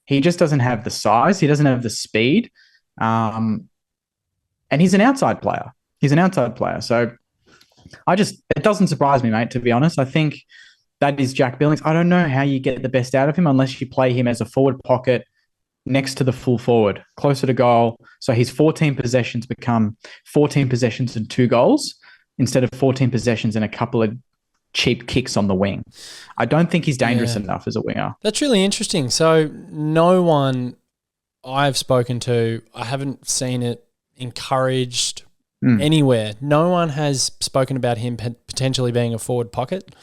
he just doesn't have the size. He doesn't have the speed. And he's an outside player. So it doesn't surprise me, mate, to be honest. I think that is Jack Billings. I don't know how you get the best out of him unless you play him as a forward pocket next to the full forward, closer to goal. So his 14 possessions become 14 possessions and 2 goals instead of 14 possessions and a couple of cheap kicks on the wing. I don't think he's dangerous enough as a winger. That's really interesting. So no one I've spoken to, I haven't seen it encouraged anywhere. No one has spoken about him potentially being a forward pocket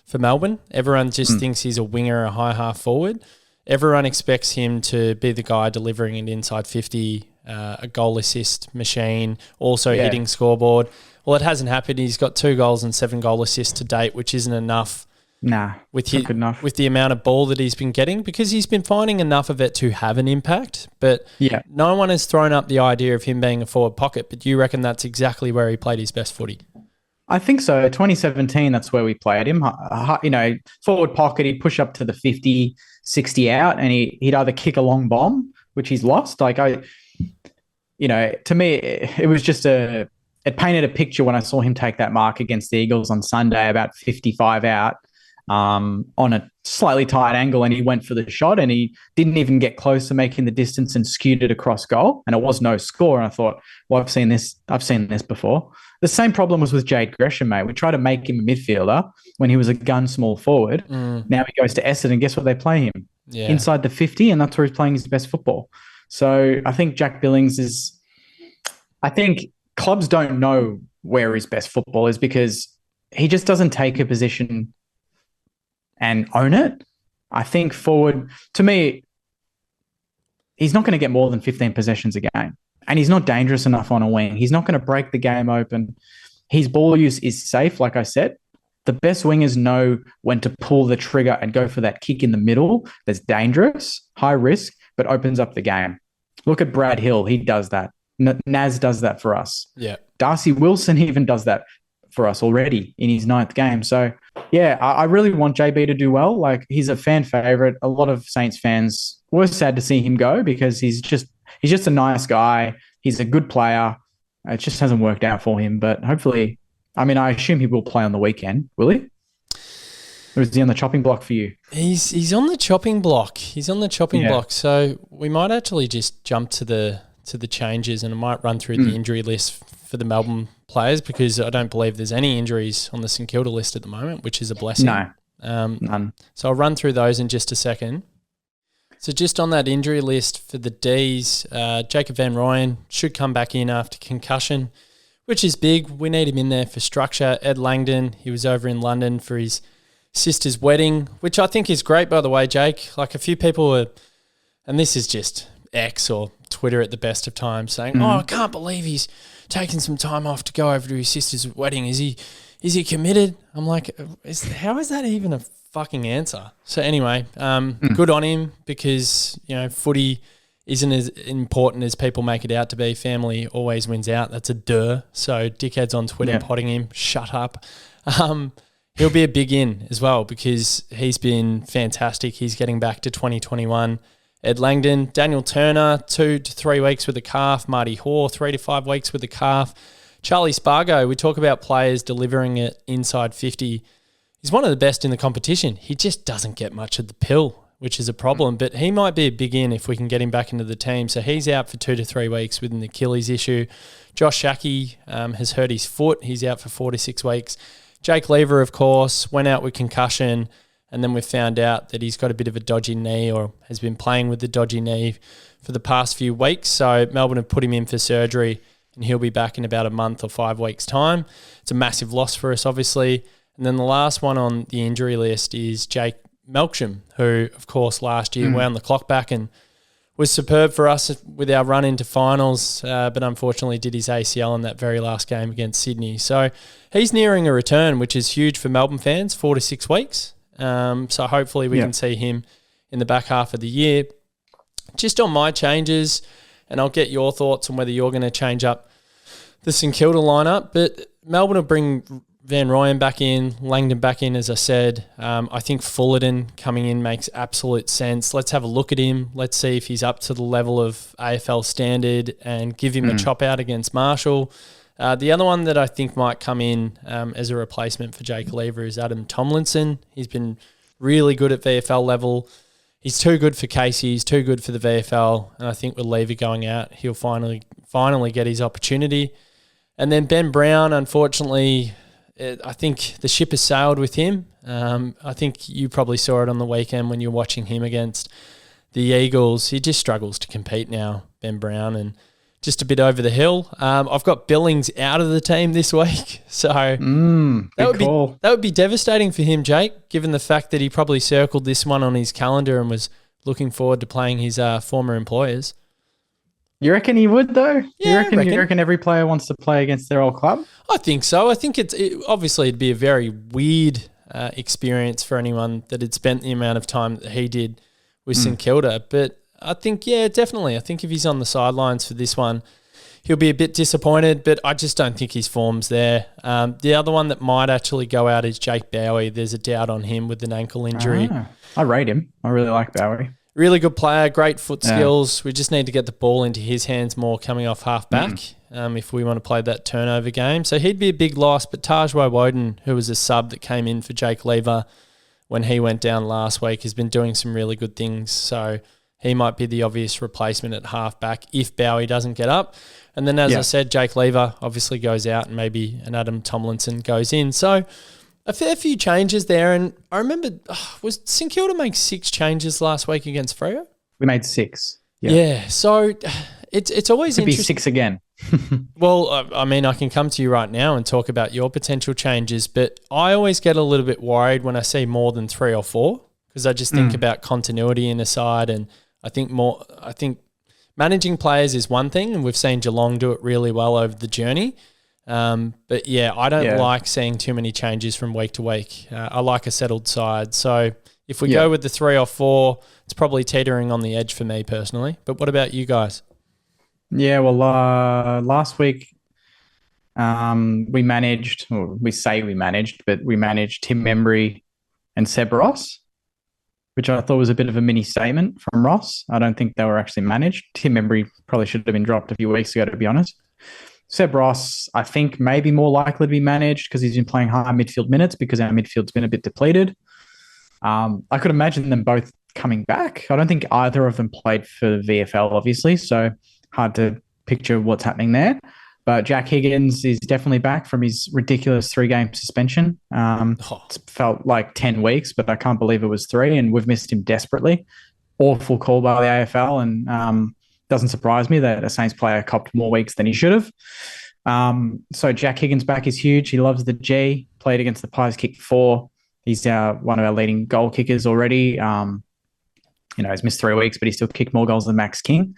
for Melbourne. Everyone just thinks he's a winger, a high half forward. Everyone expects him to be the guy delivering an inside 50, a goal assist machine, also hitting scoreboard. Well, it hasn't happened. He's got 2 goals and 7 goal assists to date, which isn't enough. Nah, with not good enough. With the amount of ball that he's been getting, because he's been finding enough of it to have an impact. But no one has thrown up the idea of him being a forward pocket. But you reckon that's exactly where he played his best footy? I think so. 2017, that's where we played him. Forward pocket, he'd push up to the 50, 60 out, and he'd either kick a long bomb, which he's lost. To me, it was just it painted a picture when I saw him take that mark against the Eagles on Sunday, about 55 out, on a slightly tight angle, and he went for the shot, and he didn't even get close to making the distance and skewed it across goal, and it was no score. And I thought, well, I've seen this before. The same problem was with Jade Gresham, mate. We tried to make him a midfielder when he was a gun small forward. Now he goes to Essendon, guess what they play him? Inside the 50, and that's where he's playing his best football. So I think Jack Billings I think clubs don't know where his best football is because he just doesn't take a position and own it. I think forward, to me, he's not going to get more than 15 possessions a game. And he's not dangerous enough on a wing. He's not going to break the game open. His ball use is safe, like I said. The best wingers know when to pull the trigger and go for that kick in the middle that's dangerous, high risk, but opens up the game. Look at Brad Hill. He does that. Naz does that for us. Yeah. Darcy Wilson even does that for us already in his 9th game. So, yeah, I really want JB to do well. Like, he's a fan favorite. A lot of Saints fans were sad to see him go because he's just a nice guy. He's a good player. It just hasn't worked out for him. But hopefully, I mean, I assume he will play on the weekend. Will he? Or is he on the chopping block for you? He's on the chopping block. He's on the chopping block. So we might actually just jump to the changes, and I might run through the injury list for the Melbourne players because I don't believe there's any injuries on the St Kilda list at the moment, which is a blessing. No, none. So I'll run through those in just a second. So just on that injury list for the Ds, Jacob Van Rooyen should come back in after concussion, which is big. We need him in there for structure. Ed Langdon, he was over in London for his sister's wedding, which I think is great, by the way, Jake. Like, a few people were, and this is just X or Twitter at the best of times, saying, I can't believe he's taking some time off to go over to his sister's wedding. Is he committed? I'm like, how is that even a fucking answer? So anyway, good on him because, footy isn't as important as people make it out to be. Family always wins out. That's a duh. So dickheads on Twitter potting him, shut up. He'll be a big in as well because he's been fantastic. He's getting back to 2021. Ed Langdon, Daniel Turner, 2 to 3 weeks with a calf. Marty Hoare, 3 to 5 weeks with a calf. Charlie Spargo, we talk about players delivering it inside 50. He's one of the best in the competition. He just doesn't get much of the pill, which is a problem. But he might be a big in if we can get him back into the team. So he's out for 2 to 3 weeks with an Achilles issue. Josh Shackey has hurt his foot. He's out for 4 to 6 weeks. Jake Lever, of course, went out with concussion, and then we found out that he's got a bit of a dodgy knee or has been playing with the dodgy knee for the past few weeks. So Melbourne have put him in for surgery, and he'll be back in about a month or 5 weeks' time. It's a massive loss for us, obviously. And then the last one on the injury list is Jake Melksham, who, of course, last year wound the clock back and was superb for us with our run into finals, but unfortunately did his ACL in that very last game against Sydney. So he's nearing a return, which is huge for Melbourne fans, 4 to 6 weeks. So hopefully we can see him in the back half of the year. Just on my changes, and I'll get your thoughts on whether you're going to change up the St Kilda lineup, but Melbourne will bring Van Rooyen back in, Langdon back in, as I said. I think Fullerton coming in makes absolute sense. Let's have a look at him. Let's see if he's up to the level of AFL standard and give him a chop out against Marshall. The other one that I think might come in as a replacement for Jake Lever is Adam Tomlinson. He's been really good at VFL level. he's too good for Casey. He's too good for the VFL. And I think with Lever going out, he'll finally get his opportunity. And then Ben Brown, unfortunately, I think the ship has sailed with him. I think you probably saw it on the weekend when you're watching him against the Eagles. He just struggles to compete now, Ben Brown, and just a bit over the hill. I've got Billings out of the team this week, so that would be devastating for him, Jake, given the fact that he probably circled this one on his calendar and was looking forward to playing his former employers. You reckon he would, though? Yeah, you reckon every player wants to play against their old club? I think so. I think obviously it'd be a very weird experience for anyone that had spent the amount of time that he did with St Kilda. But I think, yeah, definitely. I think if he's on the sidelines for this one, he'll be a bit disappointed, but I just don't think his form's there. The other one that might actually go out is Jake Bowie. There's a doubt on him with an ankle injury. I rate him. I really like Bowie. Really good player, great foot skills. We just need to get the ball into his hands more coming off half back if we want to play that turnover game. So he'd be a big loss, but Tajwa Woden, who was a sub that came in for Jake Lever when he went down last week, has been doing some really good things. So he might be the obvious replacement at half back if Bowie doesn't get up. And then, as I said, Jake Lever obviously goes out and maybe an Adam Tomlinson goes in. So a fair few changes there, and I remember, was St Kilda make 6 changes last week against Freo? We made 6. Yeah, so it's always interesting. Be 6 again. Well, I mean, I can come to you right now and talk about your potential changes, but I always get a little bit worried when I see more than 3 or 4 because I just think about continuity in a side, and I think managing players is one thing, and we've seen Geelong do it really well over the journey. But yeah, I don't like seeing too many changes from week to week. I like a settled side. So if we go with the 3 or 4, it's probably teetering on the edge for me personally. But what about you guys? Yeah, well, last week we managed Tim Membry and Seb Ross, which I thought was a bit of a mini statement from Ross. I don't think they were actually managed. Tim Membry probably should have been dropped a few weeks ago, to be honest. Seb Ross, I think, may be more likely to be managed because he's been playing high midfield minutes because our midfield's been a bit depleted. I could imagine them both coming back. I don't think either of them played for the VFL, obviously, so hard to picture what's happening there. But Jack Higgins is definitely back from his ridiculous 3-game suspension. It felt like 10 weeks, but I can't believe it was 3, and we've missed him desperately. Awful call by the AFL, and doesn't surprise me that a Saints player copped more weeks than he should have. So Jack Higgins back is huge. He loves the G. Played against the Pies, kicked 4. He's one of our leading goal kickers already. He's missed 3 weeks, but he still kicked more goals than Max King.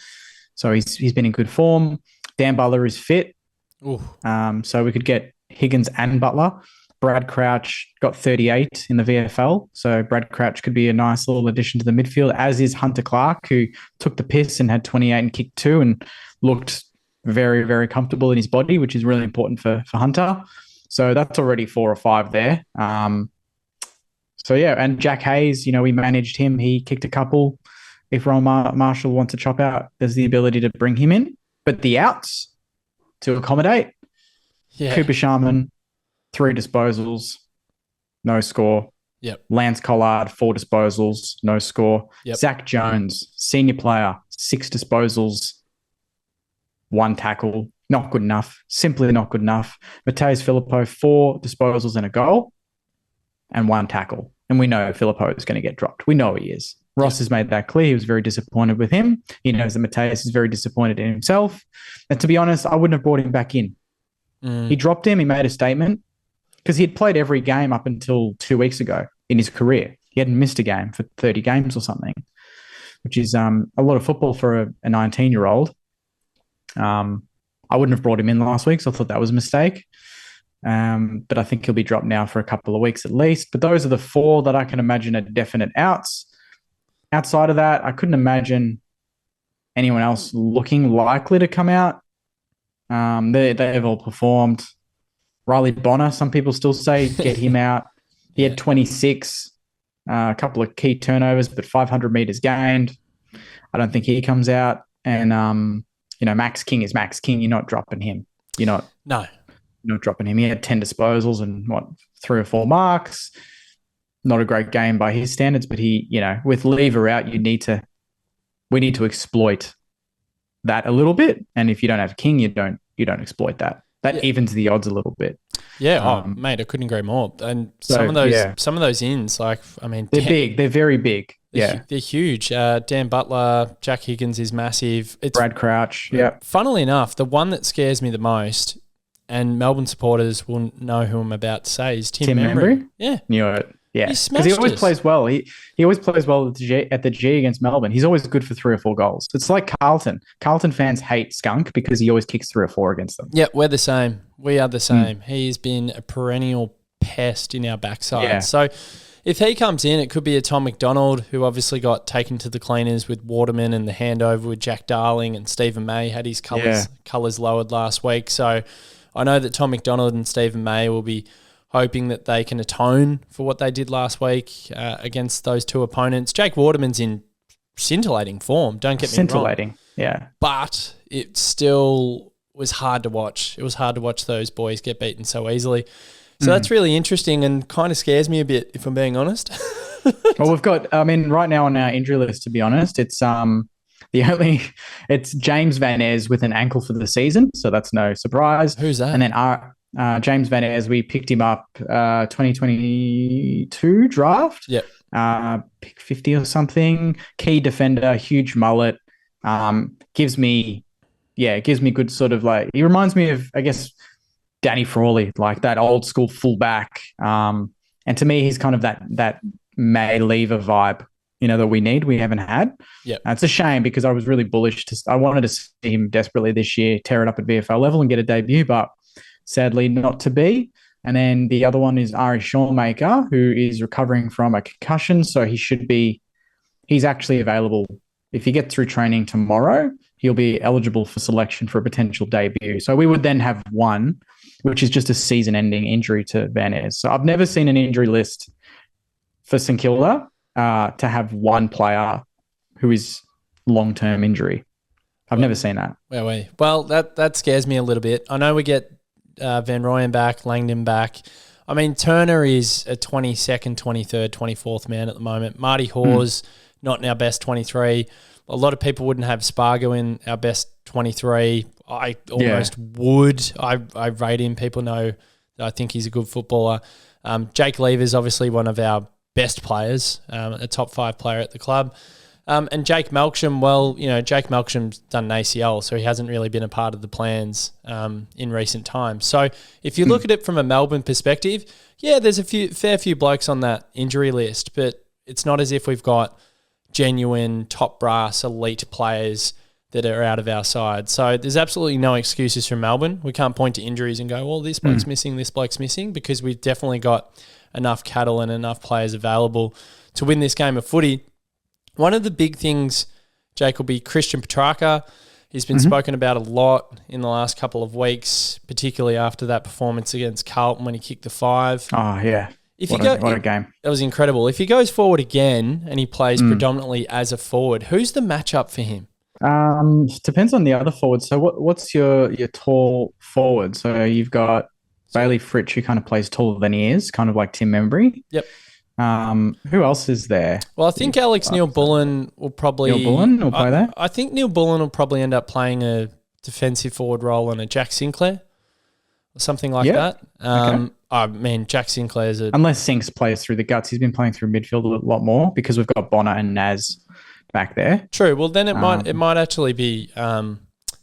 So he's been in good form. Dan Butler is fit. So we could get Higgins and Butler. Brad Crouch got 38 in the VFL. So Brad Crouch could be a nice little addition to the midfield, as is Hunter Clark, who took the piss and had 28 and kicked 2 and looked very, very comfortable in his body, which is really important for Hunter. So that's already 4 or 5 there. And Jack Hayes, we managed him. He kicked a couple. If Ron Marshall wants to chop out, there's the ability to bring him in. But the outs to accommodate, Cooper Sharman, 3 disposals, no score. Yep. Lance Collard, 4 disposals, no score. Yep. Zach Jones, senior player, 6 disposals, 1 tackle. Not good enough. Simply not good enough. Mateus Filippo, 4 disposals and a goal and 1 tackle. And we know Filippo is going to get dropped. We know he is. Ross has made that clear. He was very disappointed with him. He knows that Mateus is very disappointed in himself. And to be honest, I wouldn't have brought him back in. He dropped him. He made a statement because he had played every game up until 2 weeks ago in his career. He hadn't missed a game for 30 games or something, which is a lot of football for a 19-year-old. I wouldn't have brought him in last week, so I thought that was a mistake. But I think he'll be dropped now for a couple of weeks at least. But those are the 4 that I can imagine are definite outs. Outside of that, I couldn't imagine anyone else looking likely to come out. They've all performed. Riley Bonner, some people still say, get him out. He had 26, a couple of key turnovers, but 500 metres gained. I don't think he comes out. And, Max King is Max King. You're not dropping him. You're not dropping him. He had 10 disposals and 3 or 4 marks. not a great game by his standards, but he, with Lever out, we need to exploit that a little bit. And if you don't have King, you don't exploit that. That evens the odds a little bit. Yeah, mate, I couldn't agree more. And some of those ins, like, I mean, they're big. They're very big. They're huge. Dan Butler, Jack Higgins is massive. It's Brad Crouch. Yeah. Funnily enough, the one that scares me the most, and Melbourne supporters will know who I'm about to say, is Tim Membry. Yeah. Knew it. Yeah, because he always plays well. He always plays well at the G against Melbourne. He's always good for 3 or 4 goals. It's like Carlton. Carlton fans hate Skunk because he always kicks 3 or 4 against them. Yeah, we're the same. We are the same. He's been a perennial pest in our backside. Yeah. So if he comes in, it could be a Tom McDonald, who obviously got taken to the cleaners with Waterman and the handover with Jack Darling, and Stephen May had his colours lowered last week. So I know that Tom McDonald and Stephen May will be hoping that they can atone for what they did last week against those 2 opponents. Jake Waterman's in scintillating form, don't get me wrong. Scintillating, yeah. But it still was hard to watch. It was hard to watch those boys get beaten so easily. So that's really interesting and kind of scares me a bit, if I'm being honest. Well, right now on our injury list, to be honest, it's James Van Es with an ankle for the season, so that's no surprise. Who's that? And then James Van Es, we picked him up 2022 draft. Yep. Pick 50 or something. Key defender, huge mullet. Gives me good sort of like, he reminds me of, I guess, Danny Frawley, like that old school fullback. And to me, he's kind of that May Lever vibe, that we haven't had. Yeah. It's a shame because I was really bullish. I wanted to see him desperately this year, tear it up at VFL level and get a debut, but sadly not to be. And then the other one is Ari Shawmaker, who is recovering from a concussion. So he's actually available. If he gets through training tomorrow, he'll be eligible for selection for a potential debut. So we would then have one, which is just a season-ending injury to Van Es. So I've never seen an injury list for St Kilda to have one player who is long-term injury. I've never seen that. Well, that scares me a little bit. I know we get Van Rooyen back, Langdon back. I mean, Turner is a 22nd, 23rd, 24th man at the moment. Marty Hawes, not in our best 23. A lot of people wouldn't have Spargo in our best 23. I almost would. I rate him. People know that I think he's a good footballer. Jake Lever is obviously one of our best players, a top 5 player at the club. And Jake Melksham, Jake Melksham's done an ACL, so he hasn't really been a part of the plans in recent times. So if you look at it from a Melbourne perspective, there's a fair few blokes on that injury list, but it's not as if we've got genuine top brass elite players that are out of our side. So there's absolutely no excuses from Melbourne. We can't point to injuries and go, well, this bloke's missing, this bloke's missing, because we've definitely got enough cattle and enough players available to win this game of footy. One of the big things, Jake, will be Christian Petrarca. He's been spoken about a lot in the last couple of weeks, particularly after that performance against Carlton when he kicked the 5. Oh, yeah. What a game. That was incredible. If he goes forward again and he plays predominantly as a forward, who's the matchup for him? Depends on the other forwards. So what's your tall forward? So you've got Bailey Fritsch, who kind of plays taller than he is, kind of like Tim Membry. Yep. Who else is there? Well, I think Alex Neil-Bullen will probably... Neil-Bullen will play there? I think Neil-Bullen will probably end up playing a defensive forward role on a Jack Sinclair or something like that. Okay. I mean, Jack Sinclair's Unless Sinks plays through the guts. He's been playing through midfield a lot more because we've got Bonner and Naz back there. True. Well, then it might actually be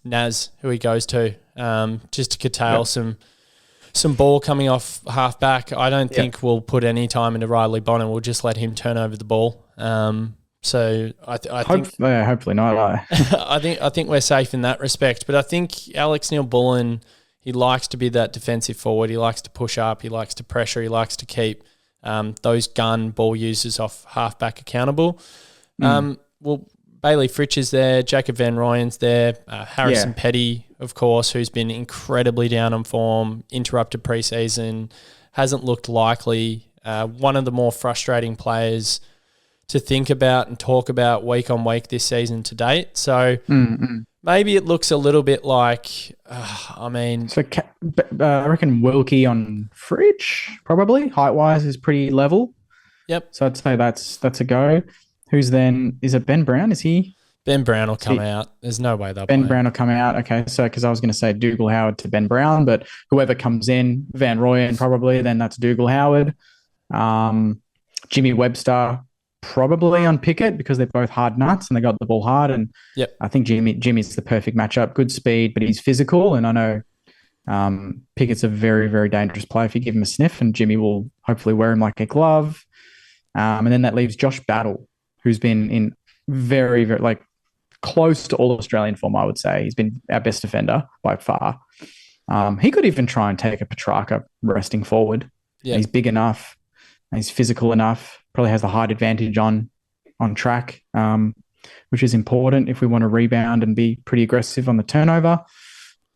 Naz who he goes to just to curtail some ball coming off half back. I don't think we'll put any time into Riley Bonner. We'll just let him turn over the ball. So I think hopefully not. I think we're safe in that respect. But I think Alex Neil-Bullen, he likes to be that defensive forward. He likes to push up. He likes to pressure. He likes to keep those gun ball users off half back accountable. Well, Bailey Fritsch is there. Jacob Van Rooyen's there. Harrison Petty, of course, who's been incredibly down on form, interrupted preseason, hasn't looked likely. One of the more frustrating players to think about and talk about week on week this season to date. So maybe it looks a little bit like, I reckon Wilkie on Fritsch, probably. Height-wise is pretty level. Yep. So I'd say that's a go. Who's then? Is it Ben Brown? Is he? Ben Brown will come out. There's no way they'll play Ben him. Brown will come out. Okay, so because I was going to say Dougal Howard to Ben Brown, but whoever comes in, Van Rooyen probably, then that's Dougal Howard. Jimmy Webster probably on Pickett because they're both hard nuts and they got the ball hard. And Yep. I think Jimmy's the perfect matchup. Good speed, but he's physical. And I know Pickett's a very, very dangerous player if you give him a sniff, and Jimmy will hopefully wear him like a glove. And then that leaves Josh Battle, who's been in very, very like close to all Australian form, I would say. He's been our best defender by far. He could even try and take a Petrarca resting forward. Yeah. He's big enough. He's physical enough. Probably has the height advantage on track, which is important if we want to rebound and be pretty aggressive on the turnover.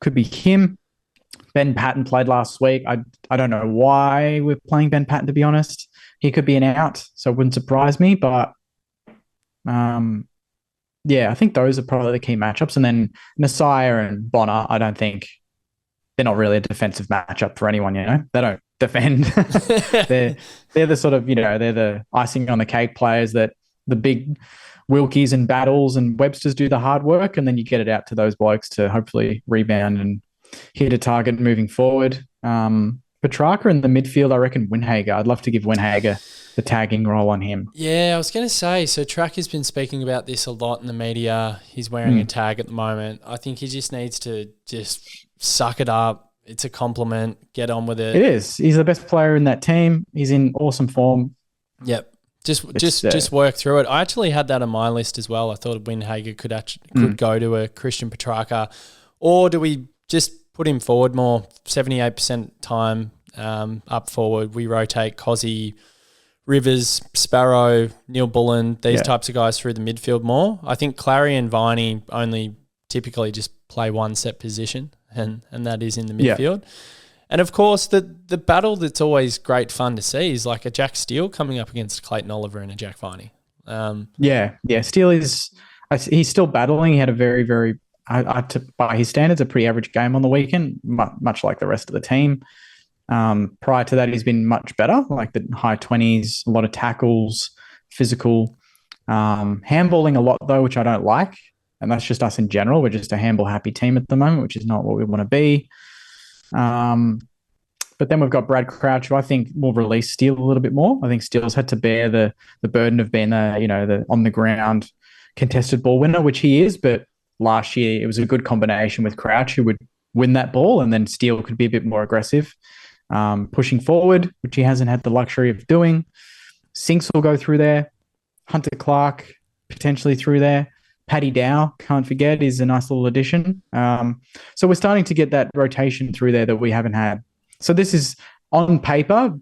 Could be him. Ben Patton played last week. I don't know why we're playing Ben Patton, to be honest. He could be an out, so it wouldn't surprise me. But yeah, I think those are probably the key matchups. And then Nasir and Bonner, I don't think they're not really a defensive matchup for anyone, you know? They don't defend. they're the sort of, they're the icing on the cake players that the big Wilkies and Battles and Websters do the hard work, and then you get it out to those blokes to hopefully rebound and hit a target moving forward. Petrarca in the midfield, I reckon Winhager. I'd love to give Winhager the tagging role on him. Yeah, I was going to say, so Track has been speaking about this a lot in the media. He's wearing a tag at the moment. I think he just needs to just suck it up. It's a compliment. Get on with it. It is. He's the best player in that team. He's in awesome form. Yep. Just work through it. I actually had that on my list as well. I thought Winhager could go to a Christian Petrarca. Or do we just put him forward more? 78% time up forward. We rotate Cozzy, Rivers, Sparrow, Neil Bullen, these types of guys through the midfield more. I think Clary and Viney only typically just play one set position, and that is in the midfield. And of course, the battle that's always great fun to see is like a Jack Steele coming up against Clayton Oliver and a Jack Viney. Steele he's still battling. He had a very, very, by his standards, a pretty average game on the weekend, much like the rest of the team. Prior to that, he's been much better, like the high 20s, a lot of tackles, physical, handballing a lot though, which I don't like. And that's just us in general. We're just a handball happy team at the moment, which is not what we want to be. But then we've got Brad Crouch, who I think will release Steele a little bit more. I think Steele's had to bear the burden of being the on the ground contested ball winner, which he is. But last year it was a good combination with Crouch, who would win that ball, and then Steele could be a bit more aggressive, pushing forward, which he hasn't had the luxury of doing. Sinks will go through there. Hunter Clark potentially through there. Paddy Dow, can't forget, is a nice little addition. So we're starting to get that rotation through there that we haven't had. So this is, on paper,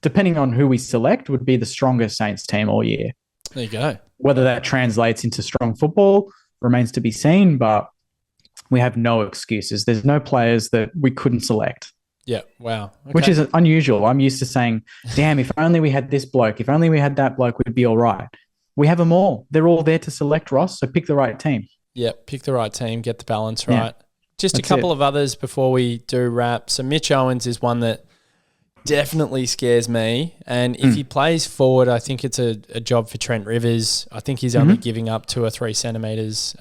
depending on who we select, would be the strongest Saints team all year. There you go. Whether that translates into strong football remains to be seen, but we have no excuses. There's no players that we couldn't select. Yeah, wow. Okay. Which is unusual. I'm used to saying, damn, if only we had this bloke, if only we had that bloke, we'd be all right. We have them all. They're all there to select, Ross, so pick the right team. Yeah, pick the right team, get the balance right. Just a couple of others before we do wrap. So Mitch Owens is one that definitely scares me. And if he plays forward, I think it's a job for Trent Rivers. I think he's only giving up 2 or 3 centimetres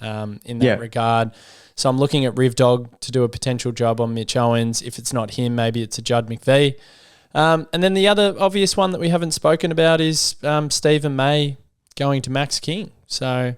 in that regard. So I'm looking at Riv Dog to do a potential job on Mitch Owens. If it's not him, maybe it's a Judd McVie. And then the other obvious one that we haven't spoken about is Stephen May going to Max King. So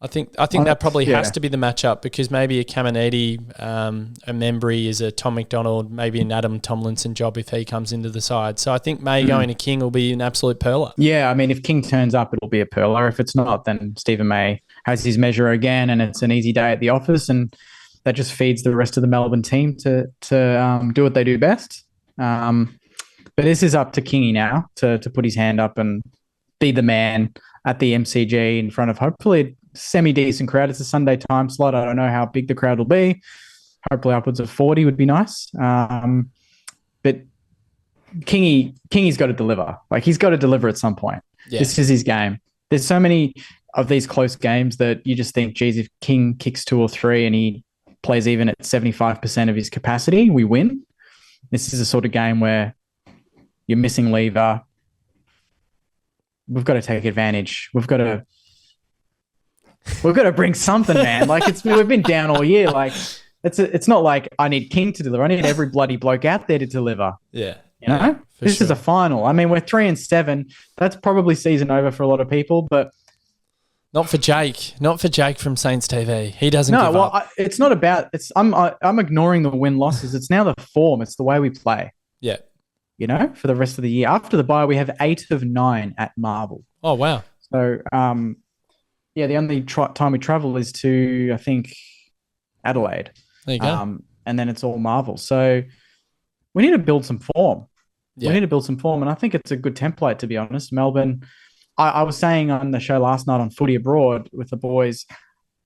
I think that probably has to be the matchup, because maybe a Caminiti, a Membry is a Tom McDonald, maybe an Adam Tomlinson job if he comes into the side. So I think May going to King will be an absolute perler. Yeah, I mean, if King turns up, it'll be a perler. If it's not, then Stephen May has his measure again, and it's an easy day at the office, and that just feeds the rest of the Melbourne team to do what they do best. But this is up to Kingy now to put his hand up and be the man at the MCG in front of hopefully a semi-decent crowd. It's a Sunday time slot. I don't know how big the crowd will be. Hopefully upwards of 40 would be nice. But Kingy's got to deliver. Like, he's got to deliver at some point. Yeah. This is his game. There's so many of these close games that you just think, geez, if King kicks 2 or 3 and he plays even at 75% of his capacity, we win. This is a sort of game where you're missing Lever. we've got to take advantage. We've got to bring something, man. Like we've been down all year. Like it's not like I need King to deliver. I need every bloody bloke out there to deliver. Yeah. You know, yeah, this is a final. I mean, we're 3-7. That's probably season over for a lot of people, but not for Jake. Not for Jake from Saints TV. He doesn't give up. It's not about it's I'm ignoring the win-losses. It's now the form. It's the way we play. Yeah. You know, for the rest of the year. After the bye, we have 8 of 9 at Marvel. Oh, wow. So, the only time we travel is to, I think, Adelaide. There you go. And then it's all Marvel. So we need to build some form. Yeah. We need to build some form. And I think it's a good template, to be honest. Melbourne, I was saying on the show last night on Footy Abroad with the boys,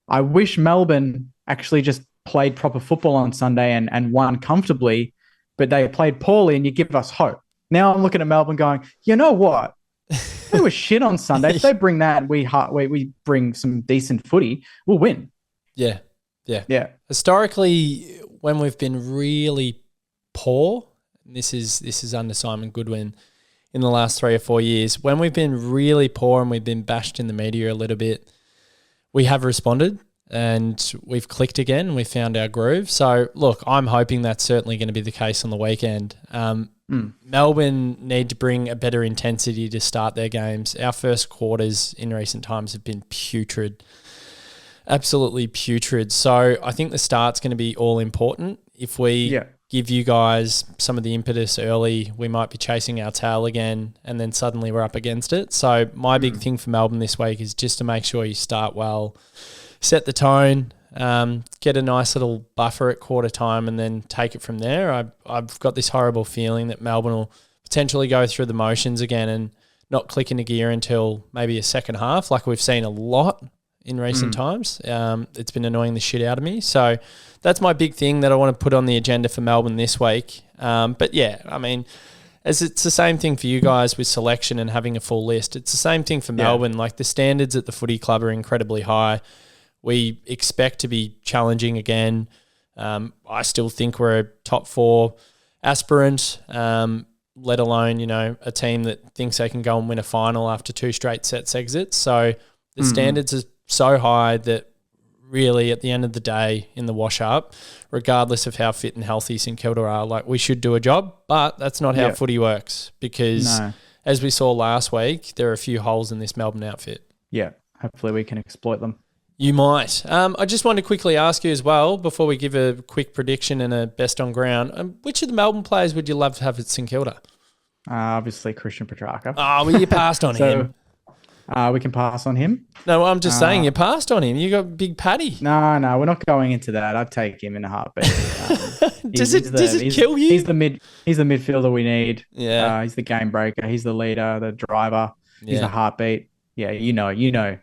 I wish Melbourne actually just played proper football on Sunday and won comfortably, but they played poorly and you give us hope. Now I'm looking at Melbourne going, you know what? They were shit on Sunday. If they bring that, we bring some decent footy, we'll win. Yeah. Historically, when we've been really poor, this is under Simon Goodwin in the last 3 or 4 years, when we've been really poor and we've been bashed in the media a little bit, we have responded and we've clicked again. We found our groove. So, look, I'm hoping that's certainly going to be the case on the weekend. Melbourne need to bring a better intensity to start their games. Our first quarters in recent times have been putrid, absolutely putrid. So I think the start's going to be all important. If we give you guys some of the impetus early, we might be chasing our tail again and then suddenly we're up against it. So my big thing for Melbourne this week is just to make sure you start well, set the tone, get a nice little buffer at quarter time and then take it from there. I've got this horrible feeling that Melbourne will potentially go through the motions again and not click into gear until maybe a second half, like we've seen a lot in recent times. It's been annoying the shit out of me. So that's my big thing that I want to put on the agenda for Melbourne this week. But yeah, I mean, as it's the same thing for you guys with selection and having a full list. It's the same thing for Melbourne. Like the standards at the footy club are incredibly high. We expect to be challenging again. I still think we're a top 4 aspirant, let alone, a team that thinks they can go and win a final after 2 straight sets exits. So the standards are so high that really at the end of the day in the wash up, regardless of how fit and healthy St Kilda are, like we should do a job, but that's not how footy works because as we saw last week, there are a few holes in this Melbourne outfit. Yeah, hopefully we can exploit them. You might. I just wanted to quickly ask you as well, before we give a quick prediction and a best on ground, which of the Melbourne players would you love to have at St Kilda? Obviously Christian Petrarca. Oh, well, you passed on him. We can pass on him. No, I'm just saying you passed on him. You got Big Paddy. No, we're not going into that. I'd take him in a heartbeat. Does it kill you? He's the midfielder we need. Yeah. He's the game breaker. He's the leader, the driver. He's the heartbeat. Yeah, you know.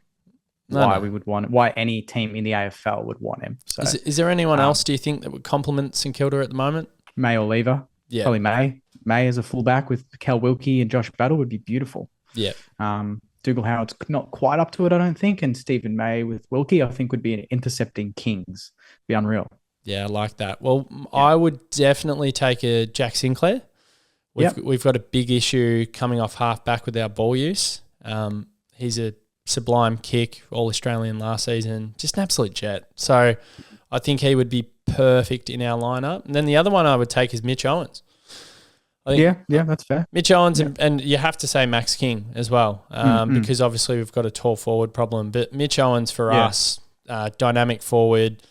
We would want it, why any team in the AFL would want him. So, is there anyone else, do you think, that would complement St Kilda at the moment? May or Lever. Yeah. Probably May. May as a fullback with Cal Wilkie and Josh Battle would be beautiful. Yeah. Dougal Howard's not quite up to it, I don't think. And Stephen May with Wilkie, I think, would be an intercepting kings. Be unreal. Yeah, I like that. Well, I would definitely take a Jack Sinclair. We've got a big issue coming off half back with our ball use. He's a sublime kick, All-Australian last season, just an absolute jet. So I think he would be perfect in our lineup. And then the other one I would take is Mitch Owens. Yeah, that's fair. Mitch Owens, and you have to say Max King as well, because obviously we've got a tall forward problem. But Mitch Owens for us, dynamic forward.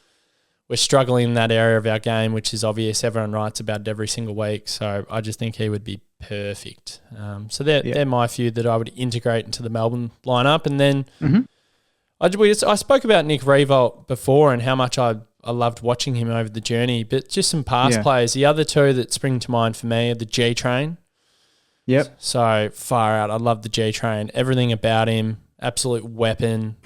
We're struggling in that area of our game, which is obvious. Everyone writes about it every single week. So I just think he would be perfect. So they're my few that I would integrate into the Melbourne lineup. And then I spoke about Nick Revolt before and how much I loved watching him over the journey, but just some past players. The other two that spring to mind for me are the G-Train. Yep. So far out. I love the G-Train. Everything about him, absolute weapon.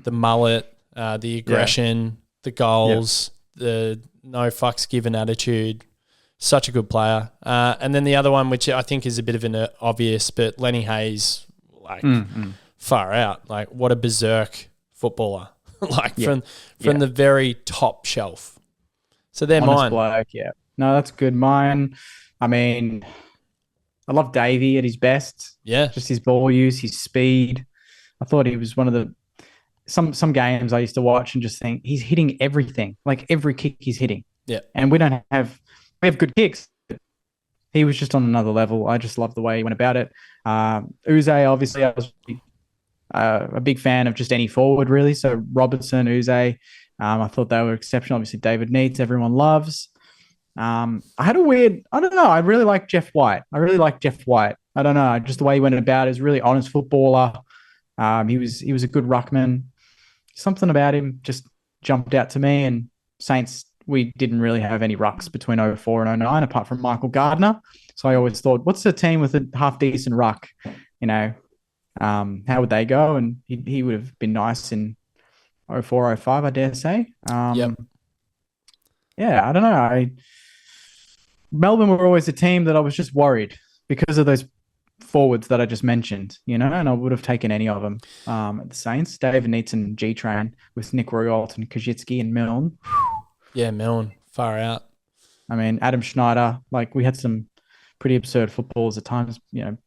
The mullet, the aggression, the goals, the no fucks given attitude. Such a good player. And then the other one, which I think is a bit of an obvious, but Lenny Hayes, far out. Like, what a berserk footballer. From the very top shelf. So they're honest mine. Bloke, yeah. No, that's good. Mine, I mean, I love Davey at his best. Yeah. Just his ball use, his speed. I thought he was one of the some games I used to watch and just think he's hitting everything, like every kick he's hitting. Yeah. And we have good kicks. He was just on another level. I just love the way he went about it. Uze, obviously, I was a big fan of just any forward, really. So Robertson, Uze, I thought they were exceptional. Obviously, David Neitz, everyone loves. I had I don't know. I really like Jeff White. I don't know. Just the way he went about it, is really honest footballer. He was a good ruckman. Something about him just jumped out to me. And Saints, we didn't really have any rucks between 04 and 09 apart from Michael Gardner. So I always thought, what's a team with a half decent ruck? How would they go? And he would have been nice in 04, 05, I dare say. Yep. Yeah, I don't know. Melbourne were always a team that I was just worried because of those forwards that I just mentioned, and I would have taken any of them at the Saints. David Neitz and G-Train with Nick Royalt and Kajitsky and Milne. Yeah, Milne, far out. I mean, Adam Schneider, we had some pretty absurd footballs at times,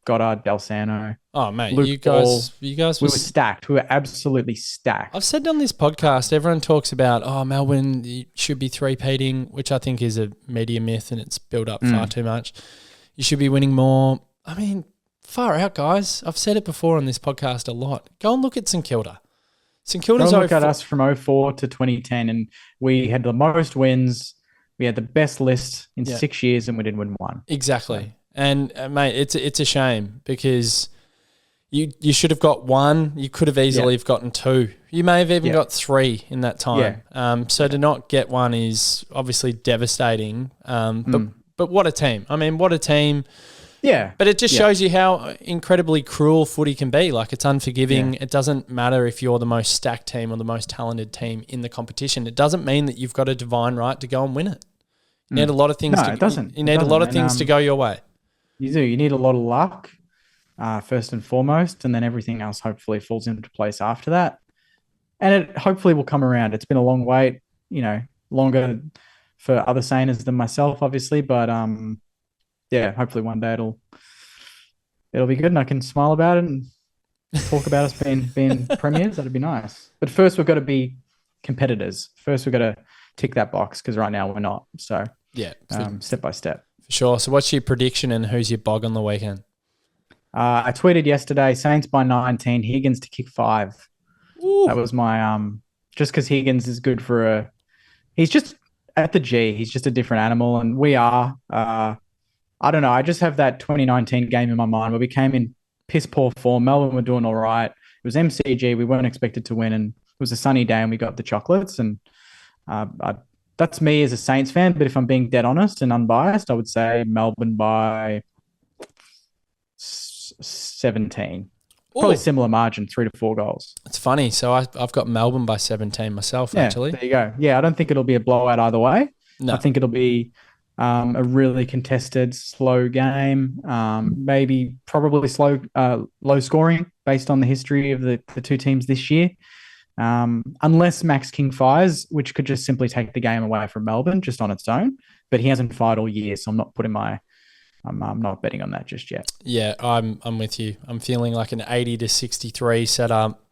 Goddard, Balsano. Oh, mate, Luke you guys we were stacked. We were absolutely stacked. I've said on this podcast, everyone talks about, Melbourne should be three-peating, which I think is a media myth and it's built up far too much. You should be winning more. I mean, far out, guys. I've said it before on this podcast a lot. Go and look at St Kilda. St Kilda's Go and look at us from 04 to 2010, and we had the most wins. We had the best list in 6 years, and we didn't win one. Exactly. So. And, mate, it's a shame because you should have got one. You could have easily have gotten two. You may have even got three in that time. Yeah. So to not get one is obviously devastating. But what a team. I mean, what a team. Yeah. But it just shows you how incredibly cruel footy can be. It's unforgiving. Yeah. It doesn't matter if you're the most stacked team or the most talented team in the competition. It doesn't mean that you've got a divine right to go and win it. You need a lot of things. No, it doesn't. You need a lot of things to go your way. You do. You need a lot of luck, first and foremost, and then everything else hopefully falls into place after that. And it hopefully will come around. It's been a long wait, longer for other Sainers than myself, obviously, but hopefully one day it'll be good and I can smile about it and talk about us being premiers. That'd be nice. But first we've got to be competitors. First we've got to tick that box because right now we're not. So step by step. For sure. So what's your prediction and who's your bog on the weekend? I tweeted yesterday, Saints by 19, Higgins to kick 5. Ooh. That was my just because Higgins is good he's just at the G. He's just a different animal, and we are. I don't know. I just have that 2019 game in my mind where we came in piss poor form. Melbourne were doing all right. It was MCG. We weren't expected to win, and it was a sunny day, and we got the chocolates. And that's me as a Saints fan. But if I'm being dead honest and unbiased, I would say Melbourne by 17. Probably similar margin, 3 to 4 goals. It's funny. So I've got Melbourne by 17 myself, actually. There you go. Yeah, I don't think it'll be a blowout either way. No. I think it'll be a really contested, slow game. Probably slow, low scoring based on the history of the two teams this year. Unless Max King fires, which could just simply take the game away from Melbourne just on its own. But he hasn't fired all year, so I'm not I'm not betting on that just yet. Yeah, I'm with you. I'm feeling like an 80 to 63 setup.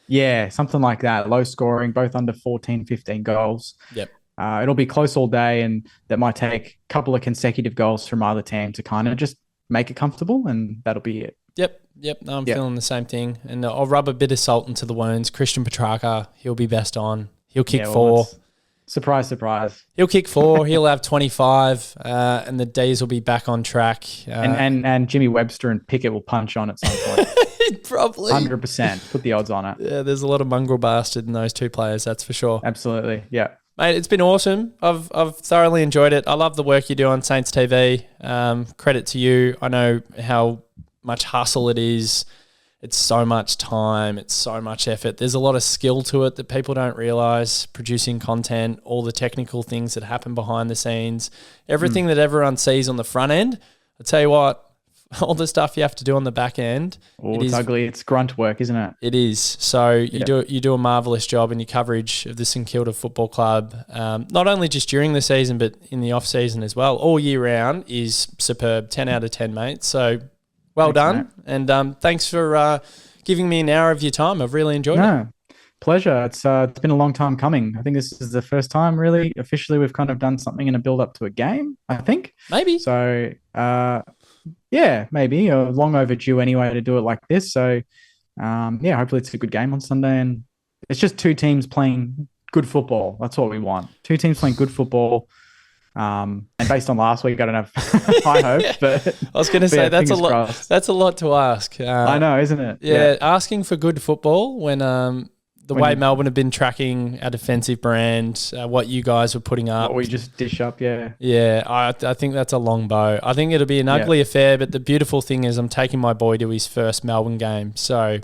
Yeah, something like that. Low scoring, both under 14, 15 goals. Yep. It'll be close all day, and that might take a couple of consecutive goals from either team to kind of just make it comfortable, and that'll be it. Yep. No, I'm feeling the same thing. And I'll rub a bit of salt into the wounds. Christian Petrarca, he'll be best on. He'll kick 4. Surprise, surprise. He'll kick 4. He'll have 25, and the D's will be back on track. And Jimmy Webster and Pickett will punch on at some point. Probably. 100%. Put the odds on it. Yeah, there's a lot of mongrel bastard in those two players, that's for sure. Absolutely, yeah. Mate, it's been awesome. I've thoroughly enjoyed it. I love the work you do on Saints TV. Credit to you. I know how much hustle it is. It's so much time. It's so much effort. There's a lot of skill to it that people don't realise. Producing content, all the technical things that happen behind the scenes, everything that everyone sees on the front end. I tell you what, all the stuff you have to do on the back end. Oh, it's ugly. It's grunt work, isn't it? It is. So you do a marvellous job in your coverage of the St Kilda Football Club, not only just during the season, but in the off-season as well. All year round is superb. 10 out of 10, mate. So Well Thanks, done. And thanks for giving me an hour of your time. I've really enjoyed it. Pleasure. It's been a long time coming. I think this is the first time really officially we've kind of done something in a build up to a game, I think. Maybe. So yeah, maybe. Long overdue anyway to do it like this. So yeah, hopefully it's a good game on Sunday, and it's just two teams playing good football. That's what we want. Two teams playing good football. And based on last week, I don't have high hopes, but I was going to say yeah, that's a lot. crossed. That's a lot to ask. I know, isn't it? Yeah, asking for good football when way Melbourne have been tracking our defensive brand, what you guys were putting up. What we just dish up, yeah. Yeah, I think that's a long bow. I think it'll be an ugly affair, but the beautiful thing is I'm taking my boy to his first Melbourne game. So,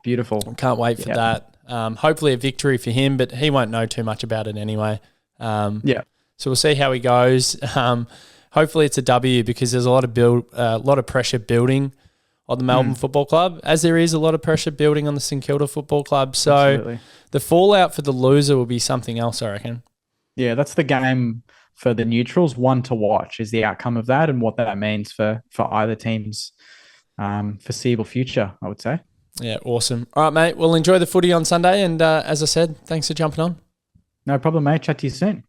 beautiful. Can't wait for that. Hopefully a victory for him, but he won't know too much about it anyway. So we'll see how he goes. Hopefully it's a W because there's a lot of pressure building on the Melbourne Football Club, as there is a lot of pressure building on the St Kilda Football Club. So Absolutely. The fallout for the loser will be something else, I reckon. Yeah, that's the game for the neutrals. One to watch is the outcome of that and what that means for either team's foreseeable future, I would say. Yeah, awesome. All right, mate. We'll enjoy the footy on Sunday. And as I said, thanks for jumping on. No problem, mate. Chat to you soon.